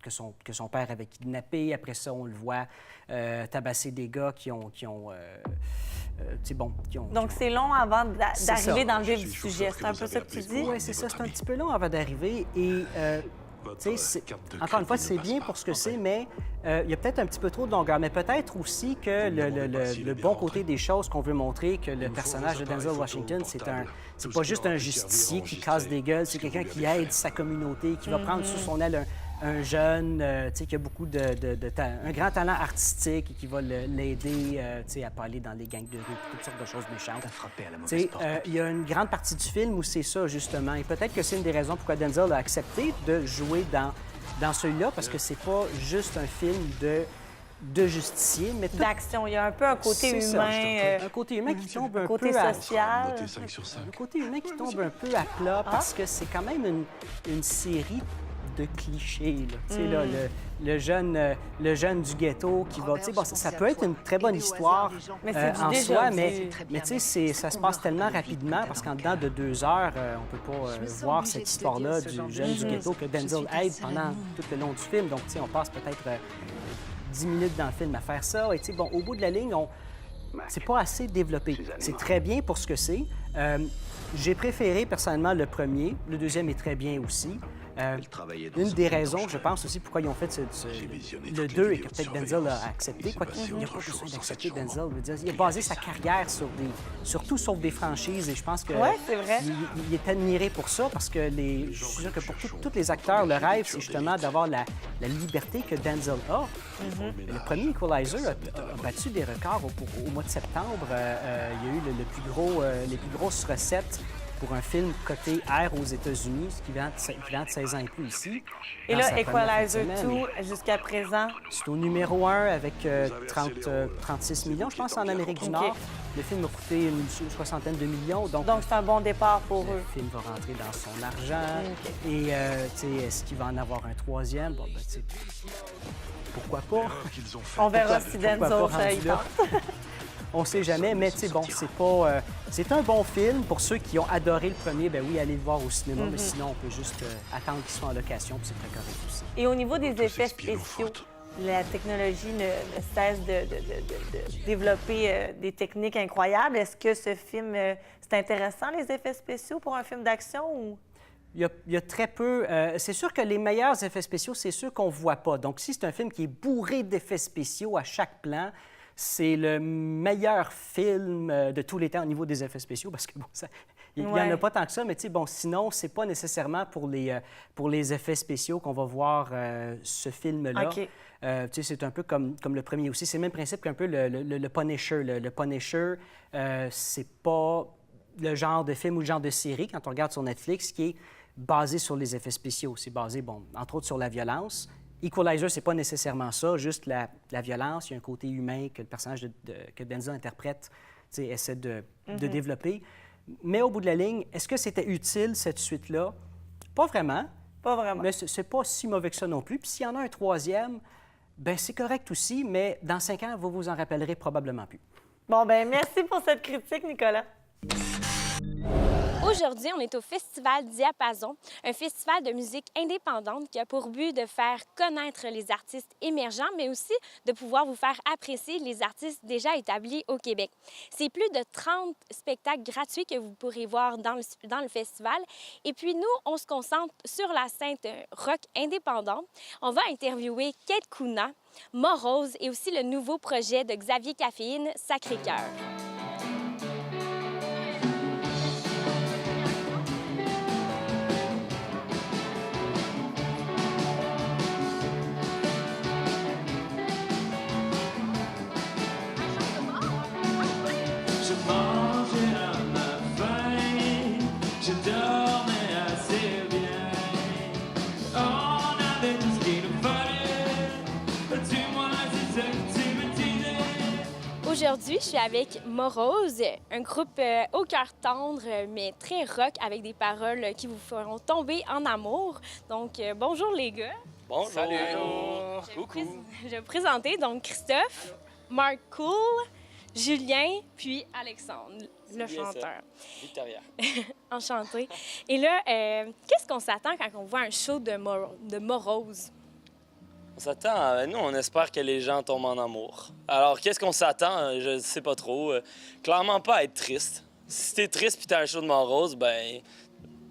S16: que son père avait kidnappée. Après ça, on le voit tabasser des gars qui ont
S1: Donc, c'est long avant d'arriver dans le vif du sujet. C'est un peu ça que tu dis?
S16: Oui, c'est ça. C'est un petit peu long avant d'arriver. Et, encore une fois, c'est bien pour ce que c'est, mais il y a peut-être un petit peu trop de longueur. Mais peut-être aussi que le bon côté des choses qu'on veut montrer, que le personnage de Denzel Washington, c'est pas juste un justicier qui casse des gueules, c'est quelqu'un qui aide sa communauté, qui va prendre sous son aile un jeune, qui a beaucoup un grand talent artistique et qui va l'aider, à pas aller dans les gangs de rue, toutes sortes de choses méchantes. Il y a une grande partie du film où c'est ça, justement. Et peut-être que c'est une des raisons pourquoi Denzel a accepté de jouer dans celui-là, parce que c'est pas juste un film de justicier, mais
S1: d'action. Il y a un peu un côté humain.
S16: Un côté humain qui tombe un
S1: côté
S16: peu
S1: social.
S16: Le côté humain qui tombe un peu à plat, parce que c'est quand même une série de clichés. Là. Tu sais, là, le jeune du ghetto qui va... Bon, ça peut être une très bonne histoire en soi, mais tu sais, ça se passe tellement rapidement parce qu'en dedans de 2 heures, on peut pas voir cette histoire-là du jeune du ghetto que Denzel aide pendant tout le long du film. Donc, tu sais, on passe peut-être 10 minutes dans le film à faire ça. Et tu sais, bon, au bout de la ligne, c'est pas assez développé. C'est très bien pour ce que c'est. J'ai préféré personnellement le premier. Le deuxième est très bien aussi. Une des raisons, je pense aussi, pourquoi ils ont fait le 2 et que peut-être Denzel a accepté, quoi qu'il n'y a pas besoin d'accepter Denzel. Il a basé sa carrière sur tout sauf des franchises et je pense que
S1: c'est vrai.
S16: Il est admiré pour ça parce que je suis sûr que pour tous les acteurs, le rêve, c'est justement d'avoir la liberté que Denzel a. Le premier Equalizer a battu des records au mois de septembre. Il y a eu les plus grosses recettes pour un film coté R aux États-Unis, ce qui vient de 16 ans et plus ici.
S1: Et là, Equalizer 2, jusqu'à présent?
S16: C'est au numéro 1 avec 36 millions, je pense, en Amérique du Nord. Le film a coûté une soixantaine de millions. Donc
S1: c'est un bon départ pour eux.
S16: Le film va rentrer dans son argent. Et, est-ce qu'il va en avoir un troisième? Bon, pourquoi pas?
S1: On verra si Denzel, ça y tente.
S16: On ne sait jamais, mais bon, c'est un bon film. Pour ceux qui ont adoré le premier, ben oui, allez le voir au cinéma, mais sinon, on peut juste attendre qu'il soit en location, puis c'est très correct aussi.
S1: Et au niveau des effets spéciaux, la technologie ne cesse de développer des techniques incroyables. Est-ce que ce film, c'est intéressant, les effets spéciaux, pour un film d'action ou...
S16: Il y a très peu. C'est sûr que les meilleurs effets spéciaux, c'est ceux qu'on ne voit pas. Donc, si c'est un film qui est bourré d'effets spéciaux à chaque plan, c'est le meilleur film de tous les temps au niveau des effets spéciaux parce que, bon, il n'y en a pas tant que ça, mais bon, sinon, c'est pas nécessairement pour les effets spéciaux qu'on va voir ce film-là.
S1: Okay.
S16: C'est un peu comme le premier aussi. C'est le même principe qu'un peu le Punisher. Le Punisher, c'est pas le genre de film ou le genre de série, quand on regarde sur Netflix, qui est basé sur les effets spéciaux. C'est basé, bon, entre autres, sur la violence. Equalizer, c'est pas nécessairement ça, juste la violence. Il y a un côté humain que le personnage que Denzel interprète essaie de développer. Mais au bout de la ligne, est-ce que c'était utile, cette suite-là? Pas vraiment.
S1: Pas vraiment.
S16: Mais c'est pas si mauvais que ça non plus. Puis s'il y en a un troisième, ben c'est correct aussi, mais dans 5 ans, vous vous en rappellerez probablement plus.
S1: Bon, ben merci pour cette critique, Nicolas.
S7: Aujourd'hui, on est au Festival Diapason, un festival de musique indépendante qui a pour but de faire connaître les artistes émergents, mais aussi de pouvoir vous faire apprécier les artistes déjà établis au Québec. C'est plus de 30 spectacles gratuits que vous pourrez voir dans le festival. Et puis nous, on se concentre sur la scène rock indépendante. On va interviewer Kate Kuna, Morose et aussi le nouveau projet de Xavier Caféine, Sacré-Cœur.
S5: Je mangeais à ma faim, je dormais assez bien. On avait tout ce qu'il nous fallait, dis-moi si c'est ça que tu me disais.
S7: Aujourd'hui, je suis avec Morose, un groupe au cœur tendre, mais très rock, avec des paroles qui vous feront tomber en amour. Donc, bonjour les gars.
S17: Bonjour. Salut.
S7: Je vais vous présenter donc Christophe, Marc Cool, Julien, puis Alexandre, le chanteur.
S17: Victoria.
S7: Enchanté. Et là, qu'est-ce qu'on s'attend quand on voit un show de Morose?
S17: On s'attend, nous, on espère que les gens tombent en amour. Alors, qu'est-ce qu'on s'attend? Je sais pas trop. Clairement pas à être triste. Si t'es triste puis t'as un show de Morose, ben,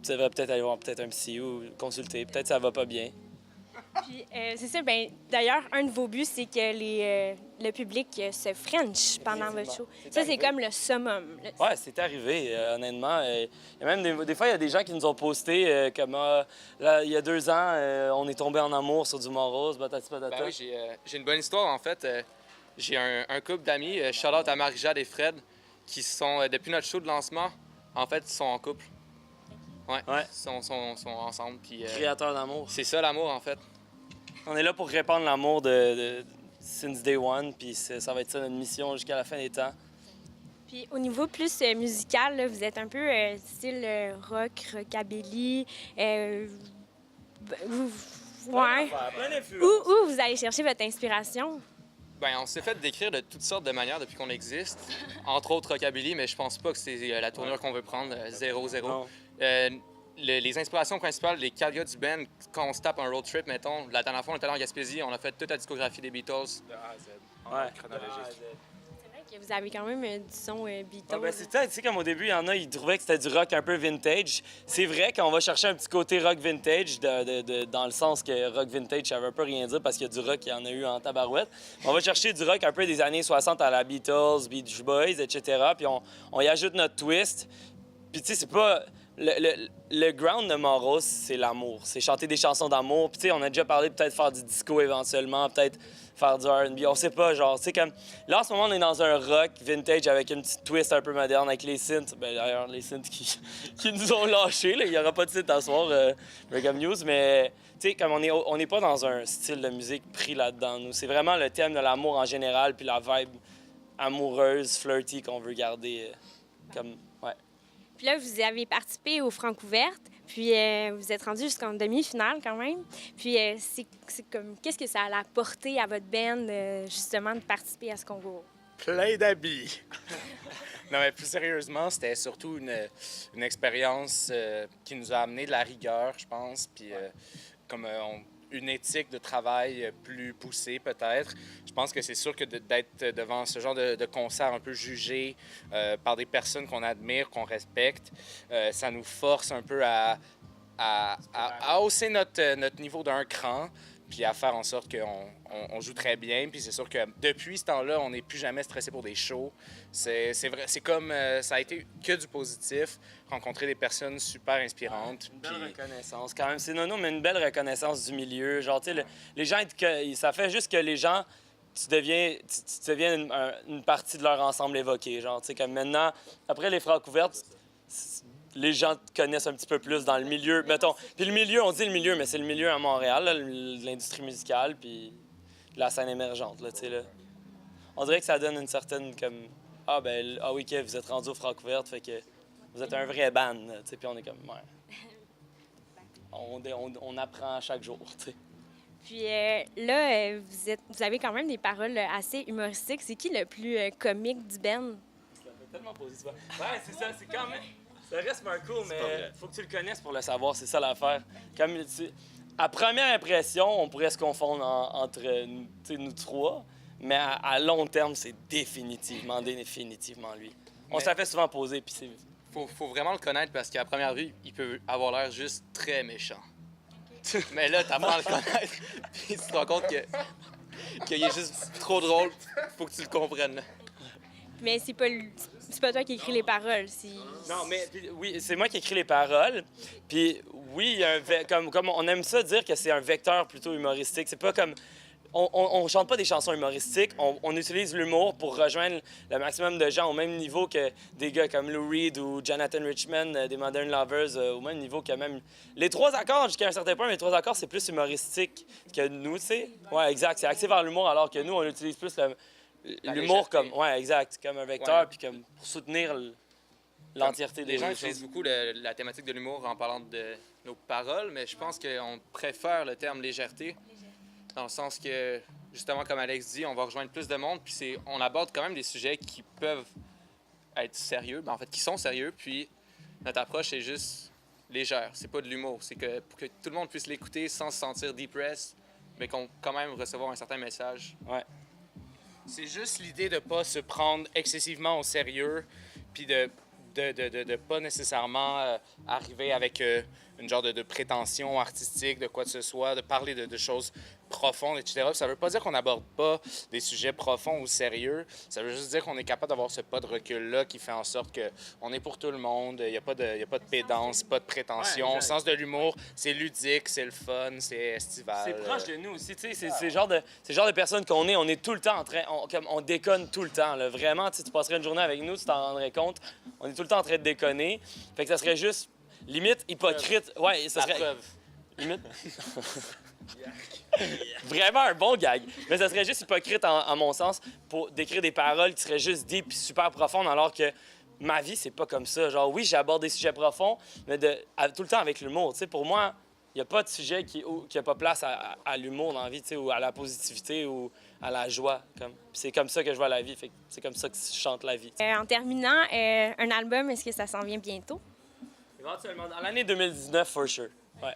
S17: tu devrais peut-être aller voir peut-être un psy ou consulter. Peut-être ça va pas bien.
S7: Puis, c'est ça, ben, d'ailleurs, un de vos buts, c'est que le public se french pendant votre show. Ça, c'est comme le summum.
S17: Ouais, c'est arrivé, honnêtement. Il y a même des fois, il y a des gens qui nous ont posté comme là, il y a 2 ans, on est tombé en amour sur du Morose, patati patata.
S18: Ben oui, j'ai une bonne histoire, en fait. J'ai un couple d'amis, shout-out à Marie-Jade et Fred, qui sont, depuis notre show de lancement, en fait, ils sont en couple. Ouais. Ils sont ensemble. Puis,
S17: Créateurs d'amour.
S18: C'est ça, l'amour, en fait.
S17: On est là pour répandre l'amour de since day one, puis ça va être ça notre mission jusqu'à la fin des temps.
S7: Puis au niveau plus musical, là, vous êtes un peu style rock, rockabilly. Ouais. Où vous allez chercher votre inspiration?
S18: Ben, on s'est fait décrire de toutes sortes de manières depuis qu'on existe, entre autres rockabilly, mais je pense pas que c'est la tournure qu'on veut prendre, 0-0. Les inspirations principales, les 4 gars du band, quand on se tape un road trip, mettons, la dernière fois, on était allé en Gaspésie, on a fait toute la discographie des Beatles. De A à Z, en chronologique.
S7: C'est vrai que vous avez quand même du son Beatles.
S17: Ouais, ben, c'est ça, tu sais, comme au début, il y en a, ils trouvaient que c'était du rock un peu vintage. C'est vrai qu'on va chercher un petit côté rock vintage, dans le sens que rock vintage, ça veut pas rien dire, parce qu'il y a du rock, il y en a eu en tabarouette. On va chercher du rock un peu des années 60 à la Beatles, Beach Boys, etc. Puis on y ajoute notre twist. Puis tu sais, c'est pas... Le ground de Morose, c'est l'amour. C'est chanter des chansons d'amour. Puis tu sais, on a déjà parlé peut-être faire du disco éventuellement, peut-être faire du R&B. On sait pas, genre, tu sais, comme... Là, en ce moment, on est dans un rock vintage avec une petite twist un peu moderne avec les synths. Ben d'ailleurs, les synths qui nous ont lâchés, là. Il y aura pas de synths à soir, Reggae News, mais... Tu sais, comme on n'est pas dans un style de musique pris là-dedans, nous. C'est vraiment le thème de l'amour en général, puis la vibe amoureuse, flirty qu'on veut garder comme... Ouais.
S7: Puis là, vous avez participé aux Francouvertes, puis vous êtes rendu jusqu'en demi-finale quand même. Puis c'est comme, qu'est-ce que ça a apporté à votre band, justement, de participer à ce concours?
S18: Plein d'habits! Non, mais plus sérieusement, c'était surtout une expérience qui nous a amené de la rigueur, je pense, puis comme une éthique de travail plus poussée, peut-être. Je pense que c'est sûr que d'être devant ce genre de concert un peu jugé par des personnes qu'on admire, qu'on respecte, ça nous force un peu à hausser notre niveau d'un cran, puis à faire en sorte qu'on joue très bien. Puis c'est sûr que depuis ce temps-là, on n'est plus jamais stressé pour des shows. C'est vrai, c'est comme ça a été que du positif, rencontrer des personnes super inspirantes.
S17: Une belle reconnaissance quand même. C'est nono, mais une belle reconnaissance du milieu. Genre, tu sais, les gens, ça fait juste que les gens, tu deviens une partie de leur ensemble évoqué. Genre, tu sais, comme maintenant, après les Francouvertes, les gens te connaissent un petit peu plus dans le milieu, mettons. Puis le milieu, on dit le milieu, mais c'est le milieu à Montréal, là, l'industrie musicale, puis la scène émergente, là, tu sais, là. On dirait que ça donne une certaine, comme... Ah, ben, ah oui, vous êtes rendu aux Francouvertes, fait que vous êtes un vrai band, tu sais, puis on est comme... Ouais. On apprend chaque jour, tu sais.
S7: Puis là, vous avez quand même des paroles assez humoristiques. C'est qui le plus comique du band?
S17: Ça fait tellement posé souvent. Ouais, c'est ça, c'est quand même... Ça reste Marco, mais faut que tu le connaisses pour le savoir, c'est ça l'affaire. Comme à première impression, on pourrait se confondre entre nous trois, mais à long terme, c'est définitivement lui. On se la fait souvent poser, puis c'est...
S18: Faut vraiment le connaître parce qu'à première vue, il peut avoir l'air juste très méchant. Mais là, t'apprends à le connaître, puis tu te rends compte qu'il est juste trop drôle. Faut que tu le comprennes. Là.
S7: Mais c'est pas toi qui écris les paroles.
S17: Non, mais oui, c'est moi qui écris les paroles. Puis oui, il y a comme on aime ça dire que c'est un vecteur plutôt humoristique. C'est pas comme... On chante pas des chansons humoristiques, on utilise l'humour pour rejoindre le maximum de gens au même niveau que des gars comme Lou Reed ou Jonathan Richman, des Modern Lovers, au même niveau que même... Les 3 accords, jusqu'à un certain point, mais les 3 accords, c'est plus humoristique que nous, tu sais. Ouais, exact, c'est axé vers l'humour, alors que nous, on utilise plus l'humour comme... Ouais, exact, comme un vecteur, puis comme pour soutenir l'entièreté des
S18: Les gens
S17: choses.
S18: utilisent beaucoup la thématique de l'humour en parlant de nos paroles, mais je pense qu'on préfère le terme légèreté. Dans le sens que, justement, comme Alex dit, on va rejoindre plus de monde, puis on aborde quand même des sujets qui peuvent être sérieux, ben en fait, qui sont sérieux, puis notre approche est juste légère. C'est pas de l'humour, c'est que pour que tout le monde puisse l'écouter sans se sentir depressed, mais qu'on quand même recevoir un certain message.
S17: Ouais.
S18: C'est juste l'idée de pas se prendre excessivement au sérieux, puis de pas nécessairement arriver avec une genre de prétention artistique, de quoi que ce soit, de parler de choses profondes, etc. Ça veut pas dire qu'on n'aborde pas des sujets profonds ou sérieux. Ça veut juste dire qu'on est capable d'avoir ce pas de recul-là qui fait en sorte qu'on est pour tout le monde. Il n'y a pas de pédance, pas de prétention.
S17: Ouais,
S18: le sens de l'humour, c'est ludique, c'est le fun, c'est estival.
S17: C'est proche de nous aussi, tu sais, c'est le genre de personnes qu'on est. On est tout le temps en train, on déconne tout le temps, là. Vraiment, tu passerais une journée avec nous, tu t'en rendrais compte. On est tout le temps en train de déconner. Fait que ça serait juste, limite, hypocrite. Ouais, ça serait...
S18: preuve.
S17: Limite... Vraiment un bon gag. Mais ça serait juste hypocrite, à mon sens, pour décrire des paroles qui seraient juste deep et super profondes, alors que ma vie, c'est pas comme ça. Genre, oui, j'aborde des sujets profonds, mais tout le temps avec l'humour. Tu sais, pour moi, il n'y a pas de sujet qui n'a pas place à l'humour dans la vie, tu sais, ou à la positivité ou à la joie. C'est comme ça que je vois la vie. C'est comme ça que je chante la vie.
S7: En terminant, un album, est-ce que ça s'en vient bientôt?
S17: Éventuellement, dans l'année 2019, for sure. Ouais.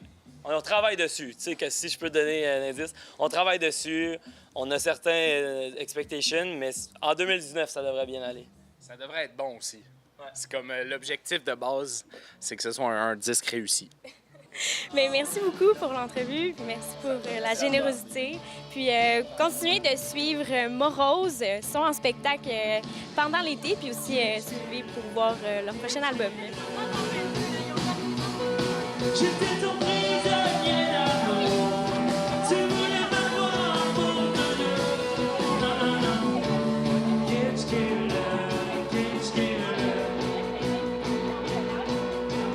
S17: On travaille dessus. Tu sais, que si je peux donner un indice, on travaille dessus. On a certains expectations, mais en 2019, ça devrait bien aller.
S18: Ça devrait être bon aussi. Ouais. C'est comme l'objectif de base, c'est que ce soit un disque réussi.
S7: Bien, merci beaucoup pour l'entrevue, puis merci pour la générosité. Puis continuez de suivre Morose, sont en spectacle pendant l'été, puis aussi suivez pour voir leur prochain album.
S5: J'étais ton prisonnier d'amour. Tu voulais m'avoir pour de deux. Non, non, non. Kitsch killer.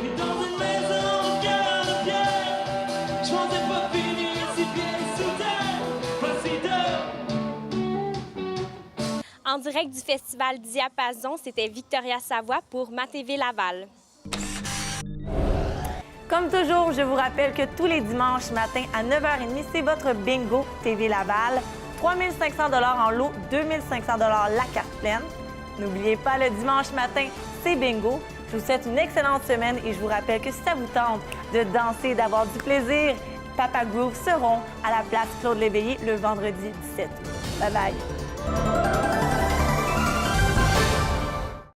S5: Et dans une maison au cœur de pierre, je pensais pas finir 6 pieds sous terre. Voici deux.
S7: En direct du festival Diapason, c'était Victoria Savoie pour MaTV Laval.
S1: Comme toujours, je vous rappelle que tous les dimanches matin à 9h30, c'est votre bingo TV Laval. 3 500 $ en lot, 2 500 $ la carte pleine. N'oubliez pas, le dimanche matin, c'est bingo. Je vous souhaite une excellente semaine et je vous rappelle que si ça vous tente de danser, d'avoir du plaisir, Papa Groove seront à la place Claude Léveillé le vendredi 17 août. Bye bye!